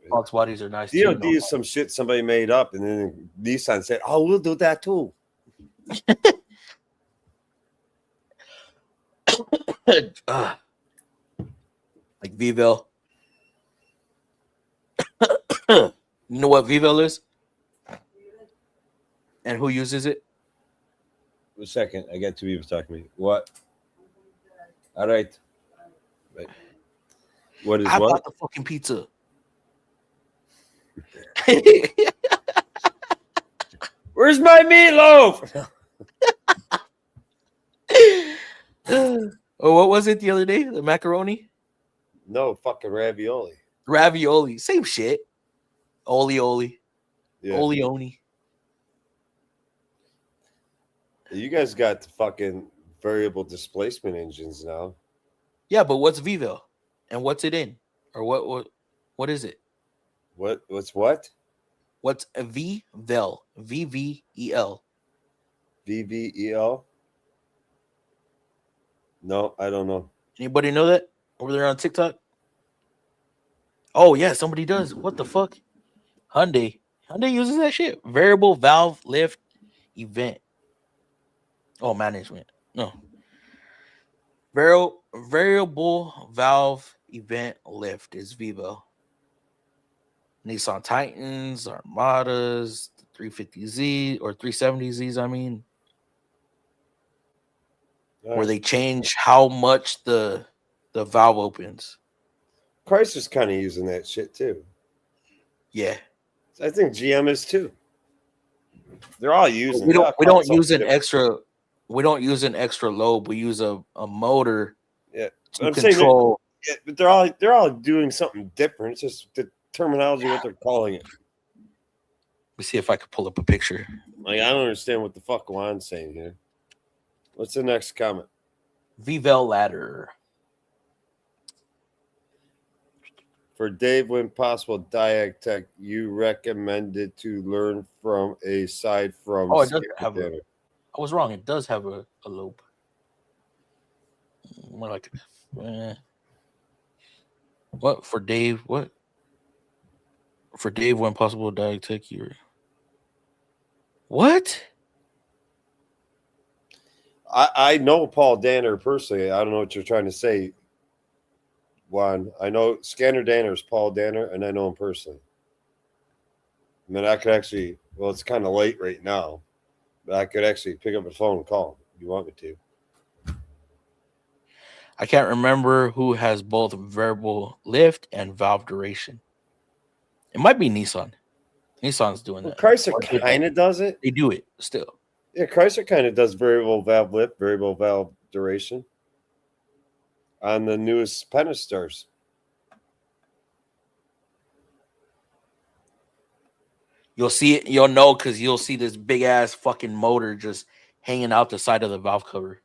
Box bodies are nice. DOD is some shit somebody made up, and then Nissan said, "Oh, we'll do that too." Like Vivel. You know what Vivel is? And who uses it? A second, I got two people talking to me. What? All right. What is I what? bought the fucking pizza. Where's my meatloaf? Oh, what was it the other day? The macaroni? No, fucking ravioli. Ravioli. Same shit. Oli. Yeah. Olioni. You guys got the fucking variable displacement engines now. Yeah, but what's Vivel? And what's it in? Or what is it? What's what? What's a Vivel? VVEL. VVEL? No, I don't know. Anybody know that over there on TikTok? Oh yeah, somebody does. What the fuck? Hyundai uses that shit. Variable valve lift event. Oh, management. No. Variable valve event lift is Vivo. Nissan Titans, Armadas, 350Z or 370Zs, I mean. Where they change how much the valve opens. Chrysler's kind of using that shit too. Yeah. I think GM is too. They're all using. We don't use an extra lobe. We use a motor. Yeah, to control. But they're all doing something different. It's just the terminology what they're calling it. Let me see if I could pull up a picture. Like, I don't understand what the fuck Juan's saying here. What's the next comment? Vivel ladder. For Dave, when possible, Diag Tech, you recommended to learn from aside from. Oh, it does have a. I was wrong. It does have a lobe. More like, what for Dave? What for Dave? When possible, Diag Tech, you. What? I know Paul Danner personally. I don't know what you're trying to say, Juan. I know Scanner Danner is Paul Danner, and I know him personally. I mean, I could actually, well, it's kind of late right now, but I could actually pick up the phone and call him if you want me to. I can't remember who has both variable lift and valve duration. It might be Nissan. Nissan's doing that. Chrysler kind of does it. They do it still. Yeah, Chrysler kind of does variable valve lift, variable valve duration on the newest Pentastars. You'll see it. You'll know because you'll see this big ass fucking motor just hanging out the side of the valve cover.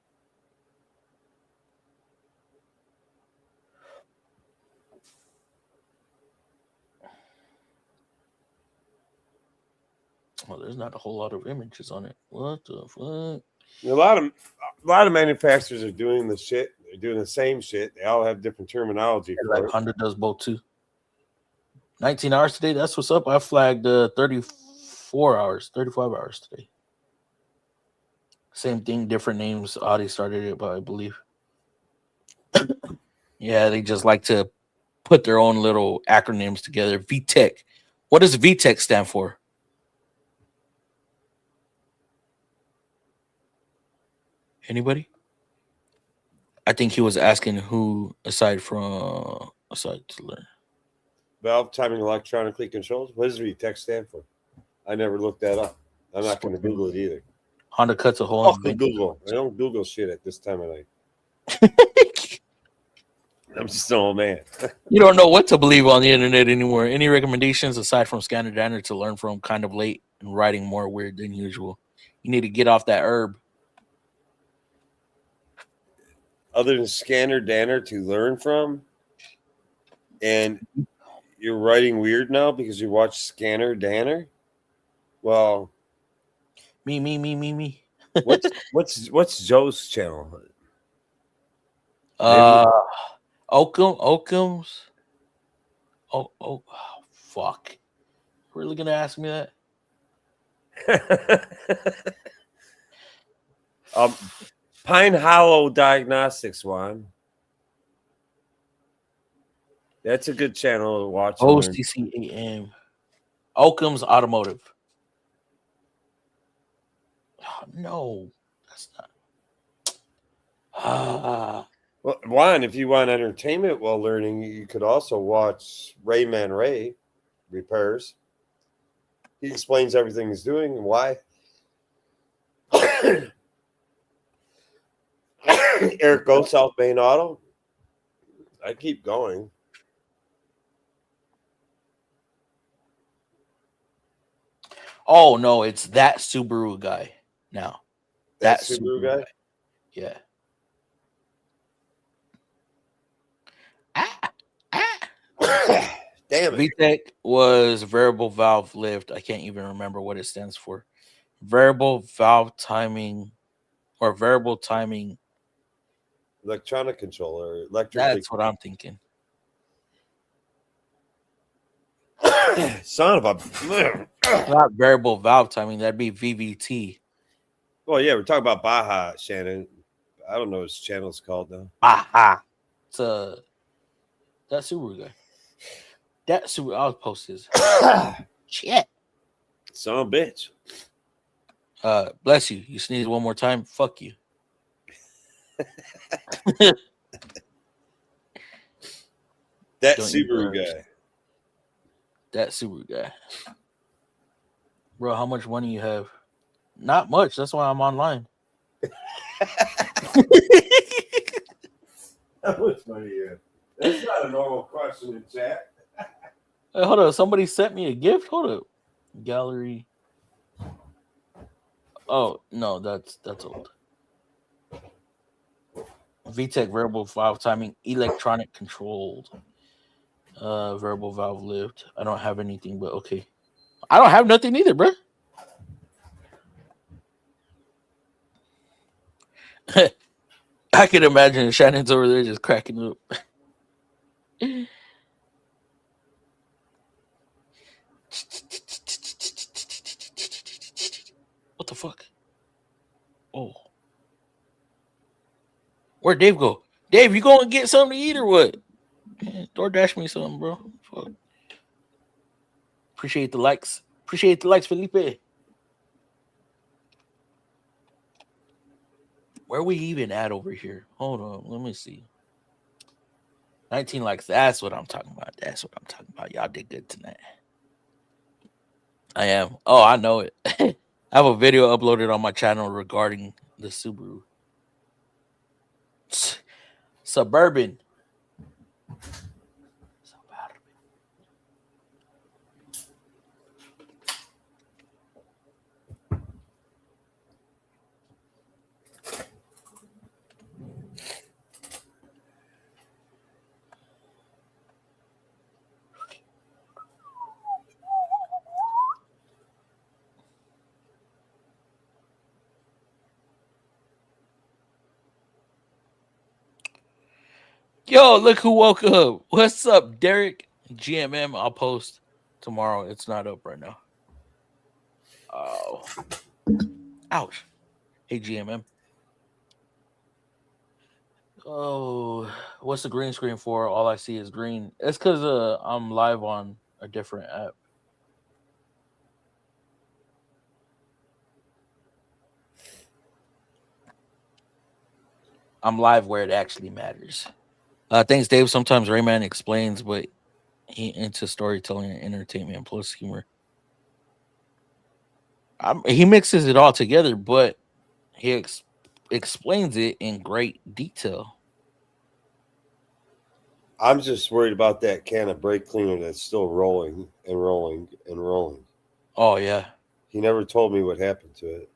Well, there's not a whole lot of images on it. What the fuck? A lot of manufacturers are doing the shit. They're doing the same shit. They all have different terminology. Like Honda does both too. 19 hours today. That's what's up. I flagged 34 hours, 35 hours today. Same thing, different names. Audi started it, but I believe. Yeah, they just like to put their own little acronyms together. VTEC. What does VTEC stand for? Anybody? I think he was asking who aside to learn. Valve timing electronically controlled. What does VTEC stand for? I never looked that up. I'm not going to Google it either. Honda cuts a hole Off in the the Google. I don't Google shit at this time of night. I'm just an old man. You don't know what to believe on the internet anymore. Any recommendations aside from Scanner Danner to learn from kind of late and writing more weird than usual? You need to get off that herb. Other than Scanner Danner to learn from, and you're writing weird now because you watch Scanner Danner. Well, Me. what's Joe's channel? Oakham's. Oh, fuck. Really gonna ask me that? Pine Hollow Diagnostics, Juan. That's a good channel to watch. OCCAM. Oakham's Automotive. Oh, no, that's not. Well, Juan, if you want entertainment while learning, you could also watch Rayman Ray Repairs. He explains everything he's doing and why. Eric Goat, South Main Auto. I keep going. Oh no, it's that Subaru guy now. That Subaru guy? Yeah. Damn it. VTEC was variable valve lift. I can't even remember what it stands for. Variable valve timing or variable timing. Electronic controller. That's what I'm thinking. Son of a. Not variable valve timing. That'd be VVT. Well, yeah, we're talking about Baja, Shannon. I don't know what his channel's called now. Baja. It's that Subaru guy. That Subaru. I'll post his. Shit. Son of a bitch. Bless you. You sneeze one more time. Fuck you. That Don't Subaru guy. That Subaru guy. Bro, how much money you have? Not much. That's why I'm online. How much money you have? That's not a normal question in chat. Hey, hold up. Somebody sent me a gift. Hold up. Gallery. Oh, no, that's old. VTEC variable valve timing, electronic controlled. Variable valve lift. I don't have anything, but okay. I don't have nothing either, bro. I could imagine Shannon's over there just cracking up. What the fuck? Oh. Where'd Dave go? Dave, you going to get something to eat or what? Man, DoorDash me something, bro. Fuck. Appreciate the likes. Appreciate the likes, Felipe. Where we even at over here? Hold on. Let me see. 19 likes. That's what I'm talking about. That's what I'm talking about. Y'all did good tonight. I am. Oh, I know it. I have a video uploaded on my channel regarding the Subaru. Suburban. Yo, look who woke up. What's up, Derek? GMM, I'll post tomorrow. It's not up right now. Oh. Ouch. Hey, GMM. Oh, what's the green screen for? All I see is green. It's because I'm live on a different app. I'm live where it actually matters. Thanks, Dave. Sometimes Rayman explains, but he into storytelling and entertainment plus humor. He mixes it all together, but he explains it in great detail. I'm just worried about that can of brake cleaner that's still rolling and rolling and rolling. Oh yeah. He never told me what happened to it.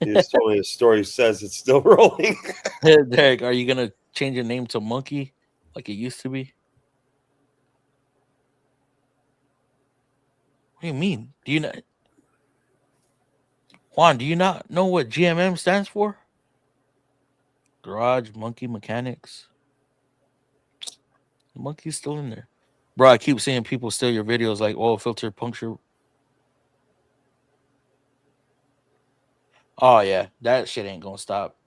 He just told me the story says it's still rolling. Derek, are you gonna change your name to Monkey like it used to be? What do you mean? Do you not, Juan? Do you not know what GMM stands for? Garage Monkey Mechanics. The monkey's still in there, bro. I keep seeing people steal your videos like oil filter puncture. Oh yeah, that shit ain't gonna stop.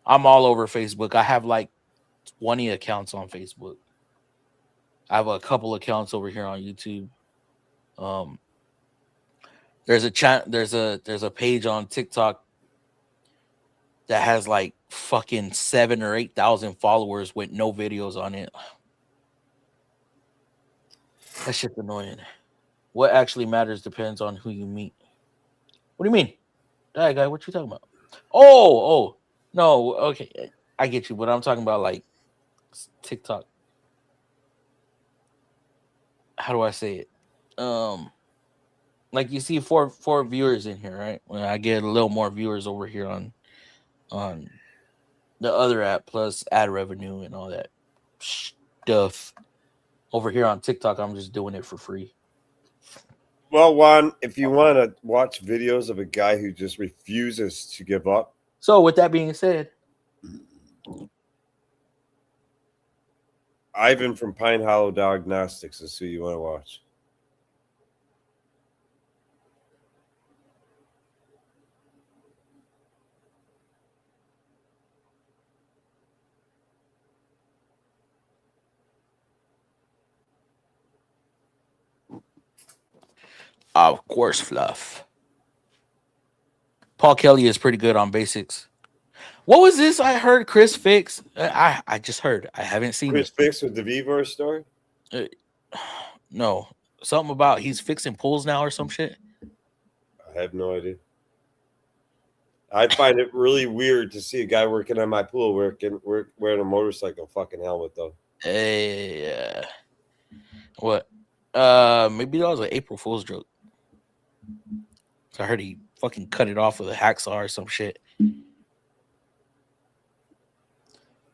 I'm all over Facebook. I have like 20 accounts on Facebook. I have a couple accounts over here on YouTube. There's a page on TikTok that has like fucking 7,000 or 8,000 followers with no videos on it. That shit's annoying. What actually matters depends on who you meet. What do you mean? That guy, what you talking about? Oh, no, okay. I get you, but I'm talking about like TikTok. How do I say it? Like you see four viewers in here, right? When I get a little more viewers over here on the other app, plus ad revenue and all that stuff. Over here on TikTok, I'm just doing it for free. Well, Juan, if you want to watch videos of a guy who just refuses to give up. So with that being said, Ivan from Pine Hollow Diagnostics is who you want to watch. of course, Fluff. Paul Kelly is pretty good on basics. What was this I heard Chris fix? I just heard. I haven't seen Chris it. Fix with the Vivor story? No. Something about he's fixing pools now or some shit. I have no idea. I find it really weird to see a guy working on my pool wearing a motorcycle fucking helmet, though. Hey, what? Maybe that was an April Fool's joke. So I heard he fucking cut it off with a hacksaw or some shit.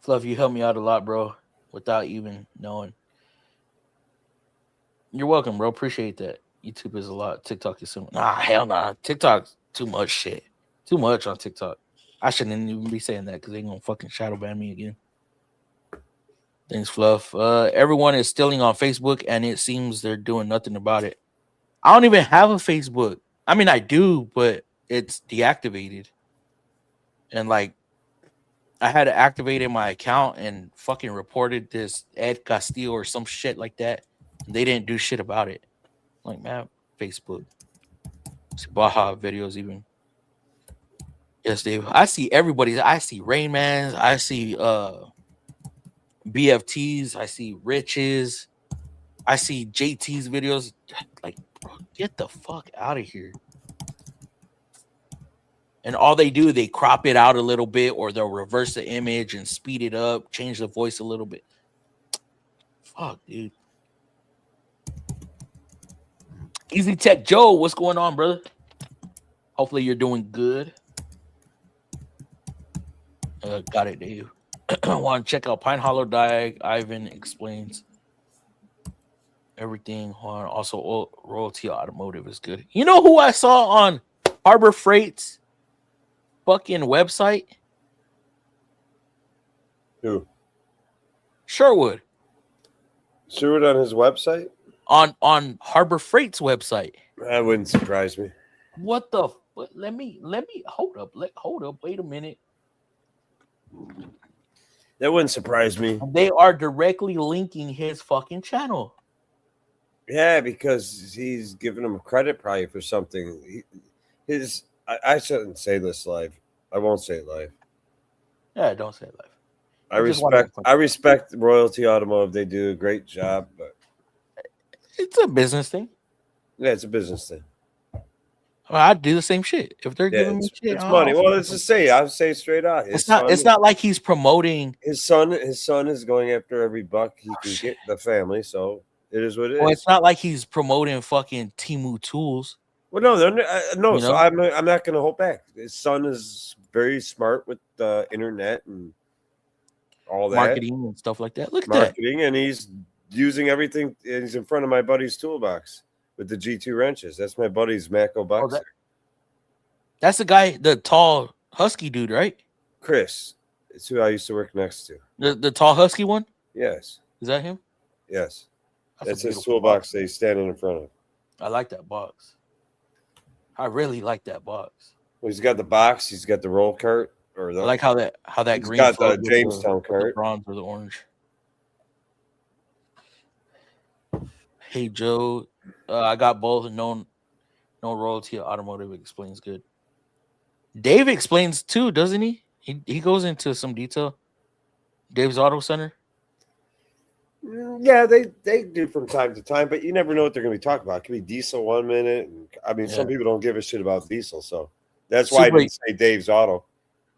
Fluff, you helped me out a lot, bro, without even knowing. You're welcome, bro. Appreciate that. YouTube is a lot. TikTok is some. Nah, hell nah. TikTok's too much shit. Too much on TikTok. I shouldn't even be saying that because they're gonna fucking shadow ban me again. Thanks, Fluff. Everyone is stealing on Facebook, and it seems they're doing nothing about it. I don't even have a Facebook. I mean, I do, but it's deactivated. And like, I had to activate my account and fucking reported this Ed Castillo or some shit like that. They didn't do shit about it. Like, man, Facebook. See Baja videos even. Yes, Dave. I see everybody's. I see Rain Man's. I see BFTs. I see Rich's. I see JT's videos. Like, bro, get the fuck out of here. And all they do, they crop it out a little bit, or they'll reverse the image and speed it up, change the voice a little bit. Fuck, dude. Easy Tech Joe, what's going on, brother? Hopefully you're doing good. Got it, Dave. Want to check out Pine Hollow Diag. Ivan explains everything. Also, Royalty Automotive is good. You know who I saw on Harbor Freight's fucking website? Who? Sherwood. Sherwood on his website? On Harbor Freight's website. That wouldn't surprise me. What the? Let me hold up. Wait a minute. That wouldn't surprise me. They are directly linking his fucking channel. Yeah, because he's giving him credit probably for something. I shouldn't say this live. I won't say it live. Yeah, don't say it live. I respect Royalty Automotive. They do a great job, but it's a business thing. yeah, it's a business thing. I'd do the same shit if they're Yeah, giving me shit. it's money. Well, let's just say I'll say straight out. It's not like he's promoting. His son is going after every buck he can get the family. So it is what it Well, is. it's not like he's promoting fucking Temu tools. Well, no, no. You So know? I'm not going to hold back. His son is very smart with the internet and all that Marketing and stuff like that. Look at that. marketing, and he's using everything. And he's in front of my buddy's toolbox with the G2 wrenches. That's my buddy's Mako boxer. That's the guy, the tall husky dude, right? Chris. It's who I used to work next to. The tall husky one. Yes. Is that him? Yes. That's a his beautiful toolbox that he's standing in front of. I like that box. I really like that box. Well, he's got the box. He's got the roll cart. Or the, I like how that he's green got flowed the with Jamestown with the cart. bronze or the orange. Hey Joe, I got both. No royalty. Automotive explains good. Dave explains too, doesn't he? He goes into some detail. Dave's Auto Center. Yeah, they do from time to time, but you never know what they're going to be talking about. It could be diesel 1 minute. And, I mean, some people don't give a shit about diesel, so that's why I didn't say Dave's Auto.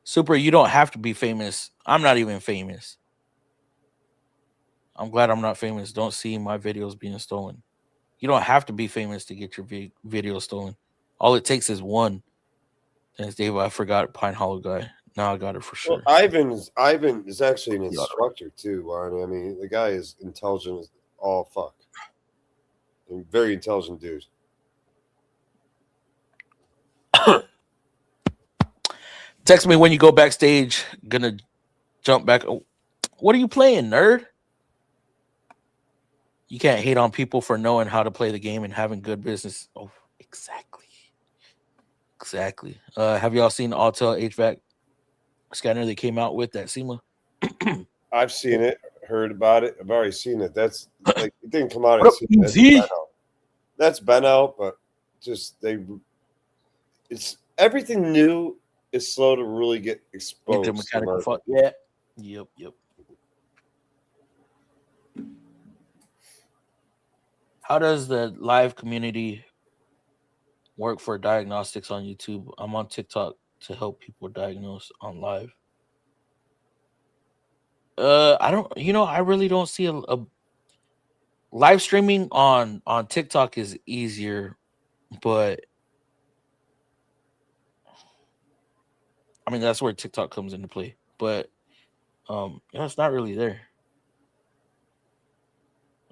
Super, you don't have to be famous. I'm not even famous. I'm glad I'm not famous. Don't see my videos being stolen. You don't have to be famous to get your video stolen. All it takes is one. Thanks, Dave. I forgot Pine Hollow guy. Now I got it for sure. Well, Ivan is actually an instructor too, Lonnie. I mean, the guy is intelligent as all fuck. And very intelligent dude. Text me when you go backstage. Gonna jump back. What are you playing, nerd? You can't hate on people for knowing how to play the game and having good business. Oh, exactly. Have y'all seen the Autel HVAC scanner they came out with that SEMA? I've seen it, heard about it. I've already seen it. That's like it didn't come out. That's been out, but just it's everything new is slow to really get exposed. Yeah. Yep. How does the live community work for diagnostics on YouTube? I'm on TikTok to help people diagnose on live. I really don't see a live streaming on TikTok is easier, but I mean that's where TikTok comes into play. But it's not really there.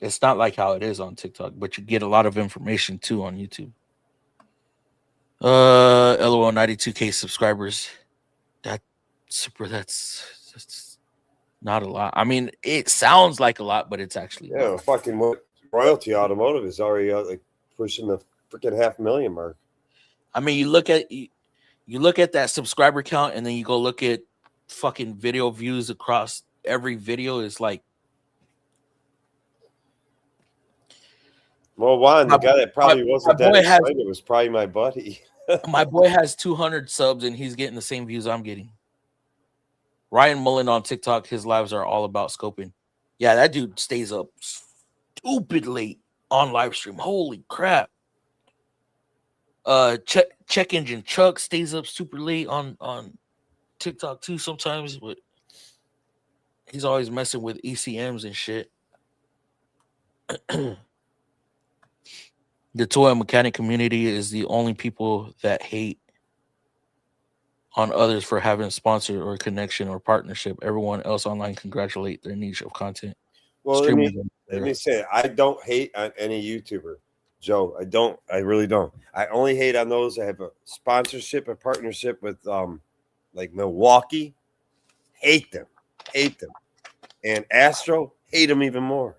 It's not like how it is on TikTok, but you get a lot of information too on YouTube. LOL 92K subscribers. That's not a lot. I mean, it sounds like a lot, but it's actually not. Fucking Royalty Automotive is already like pushing the freaking 500,000 mark. I mean, you look at that subscriber count, and then you go look at fucking video views across every video. Is like, well, the guy that probably wasn't that excited was probably my buddy. My boy has 200 subs, and he's getting the same views I'm getting. Ryan Mullen on TikTok, his lives are all about scoping. Yeah, that dude stays up stupid late on live stream. Holy crap. Check Engine Chuck stays up super late on TikTok too sometimes, but he's always messing with ECMs and shit. The toy mechanic community is the only people that hate on others for having sponsor or connection or partnership. Everyone else online congratulate their niche of content. Well, let me say, I don't hate on any YouTuber, Joe. I really don't. I only hate on those that have a sponsorship or partnership with like Milwaukee. Hate them. And Astro, hate them even more.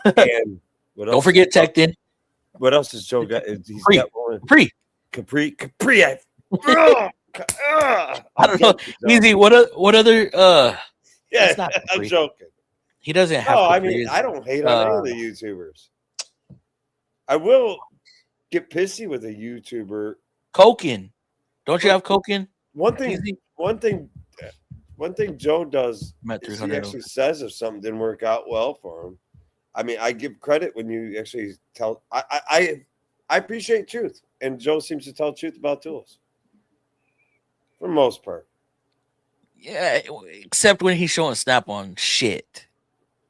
And don't forget Tecton. What else has Joe got? He's got one. Capri. I don't know. Easy. What other? Yeah, I'm joking. He doesn't have. No, I mean I don't hate on any of the YouTubers. I will get pissy with a YouTuber. Koken, don't you have Koken? One thing Joe does is he actually says if something didn't work out well for him. I mean, I give credit when you actually tell. I appreciate truth. and Joe seems to tell the truth about tools. For the most part. Yeah, except when he's showing Snap-on shit.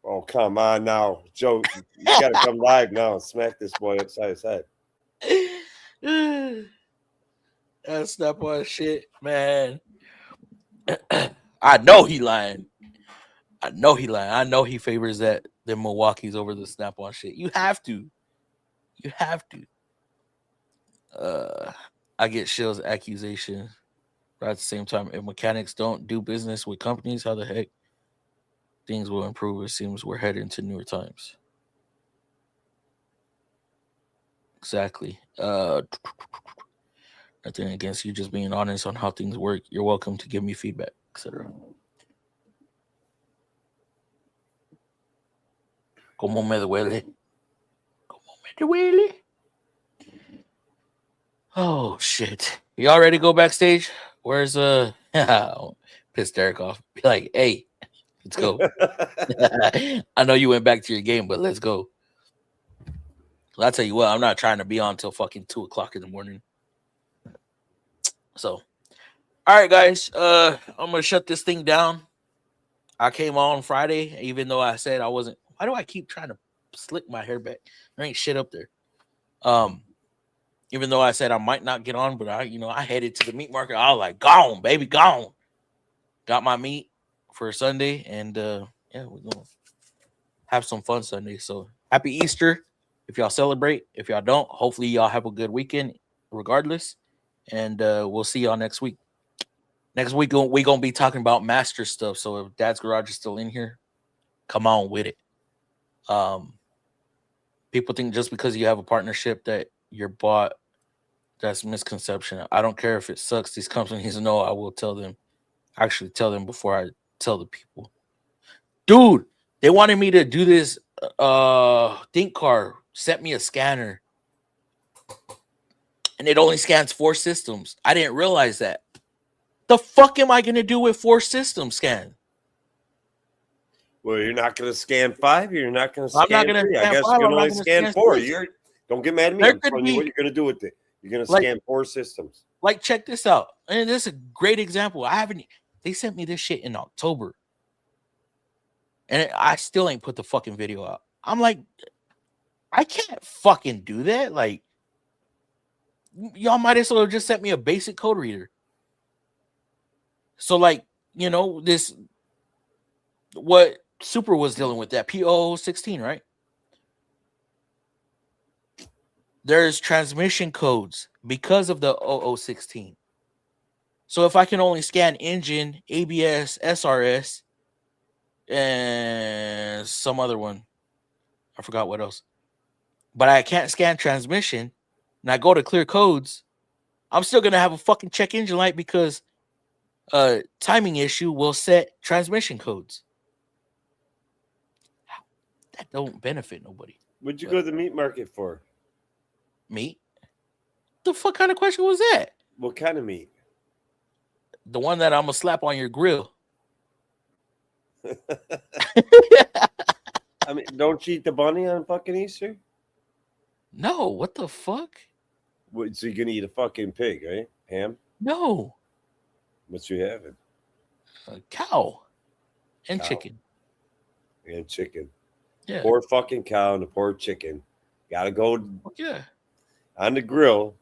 Oh, come on now. Joe, you got to come live now and smack this boy upside his head. That Snap-on shit, man. I know he lying. I know he favors the Milwaukee's over the Snap-on shit. You have to. I get Shill's accusation, but at the same time, if mechanics don't do business with companies, how the heck things will improve? It seems we're heading into newer times. Exactly. Nothing against you, just being honest on how things work. You're welcome to give me feedback, etc. Como me duele. Oh shit! Y'all ready to go backstage? Where's piss Derek off? Be like, hey, let's go. I know you went back to your game, but let's go. Well, I'll tell you what, I'm not trying to be on till fucking 2:00 in the morning. So, all right, guys, I'm gonna shut this thing down. I came on Friday, even though I said I wasn't. Why do I keep trying to slick my hair back? There ain't shit up there. Even though I said I might not get on, but I headed to the meat market. I was like, gone, baby, gone. Got my meat for Sunday, and yeah, we're gonna have some fun Sunday. So happy Easter if y'all celebrate. If y'all don't, hopefully y'all have a good weekend regardless. And we'll see y'all next week. Next week we're gonna be talking about master stuff. So if Dad's Garage is still in here, come on with it. People think just because you have a partnership that you're bought, that's misconception. I don't care if it sucks. These companies know. I will tell them. Actually, tell them before I tell the people. Dude, they wanted me to do this. Think car sent me a scanner, and it only scans 4 systems. I didn't realize that. The fuck am I gonna do with 4 system scan? Well, you're not going to scan 5. You're not going to scan I'm not gonna 3. I scan guess 5, you're going I'm to only not scan gonna 4. scan Don't get mad at me. There I'm could telling be- you what you're going to do with it. You're going to Like- scan 4 systems. Like, check this out. And this is a great example. They sent me this shit in October. And I still ain't put the fucking video out. I'm like, I can't fucking do that. Like, y'all might as well have just sent me a basic code reader. So, like, what Super was dealing with, that P0016, right? There's transmission codes because of the 0016. So if I can only scan engine, ABS, SRS, and some other one, I forgot what else, but I can't scan transmission, and I go to clear codes, I'm still going to have a fucking check engine light because timing issue will set transmission codes. That don't benefit nobody. What'd you go to the meat market for? Meat? The fuck kind of question was that? What kind of meat? The one that I'm gonna slap on your grill. I mean, don't you eat the bunny on fucking Easter? No, what the fuck? So you're going to eat a fucking pig, right? Ham? No, What you having? a cow and Cow. chicken. And chicken. Yeah, Poor fucking cow and the poor chicken. Got to go yeah. on the grill.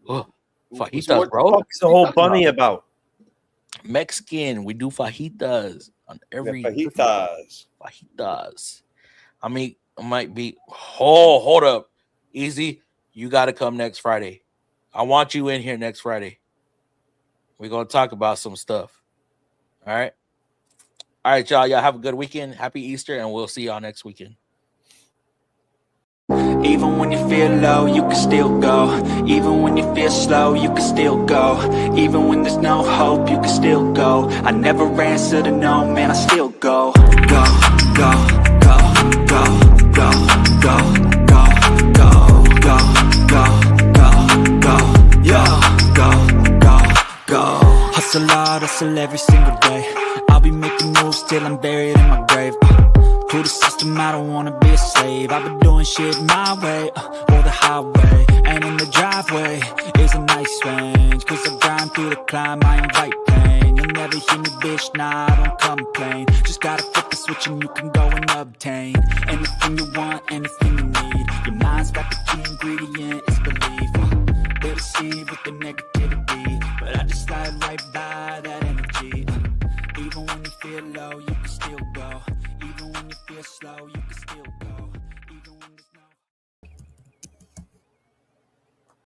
Oh, fajitas, So what bro. the fuck is the whole bunny about? Mexican, we do fajitas on every Fajitas. fajitas. I mean, it might be. Oh, hold up, Easy. You got to come next Friday. I want you in here next Friday. We're gonna talk about some stuff. All right. All right, y'all. Y'all have a good weekend. Happy Easter, and we'll see y'all next weekend. Even when you feel low, you can still go. Even when you feel slow, you can still go. Even when there's no hope, you can still go. I never answer to no, man, I still go. Go, go, go, go, go, go, go, go, go, go, go, go, go. Hustle hard, hustle every single day. I'll be making moves till I'm buried in my grave. To the system, I don't wanna be a slave. I've been doing shit my way, or the highway. And in the halfway is a nice range, cause I grind through the climb, I invite pain. You'll never hear me, bitch, nah, I don't complain. Just gotta flip the switch and you can go and obtain anything you want, anything you need. Your mind's got the key ingredient, it's belief. They deceive with the negativity, but I just slide right by that energy. Even when you feel low, you can still go. Even when you feel slow, you can still go.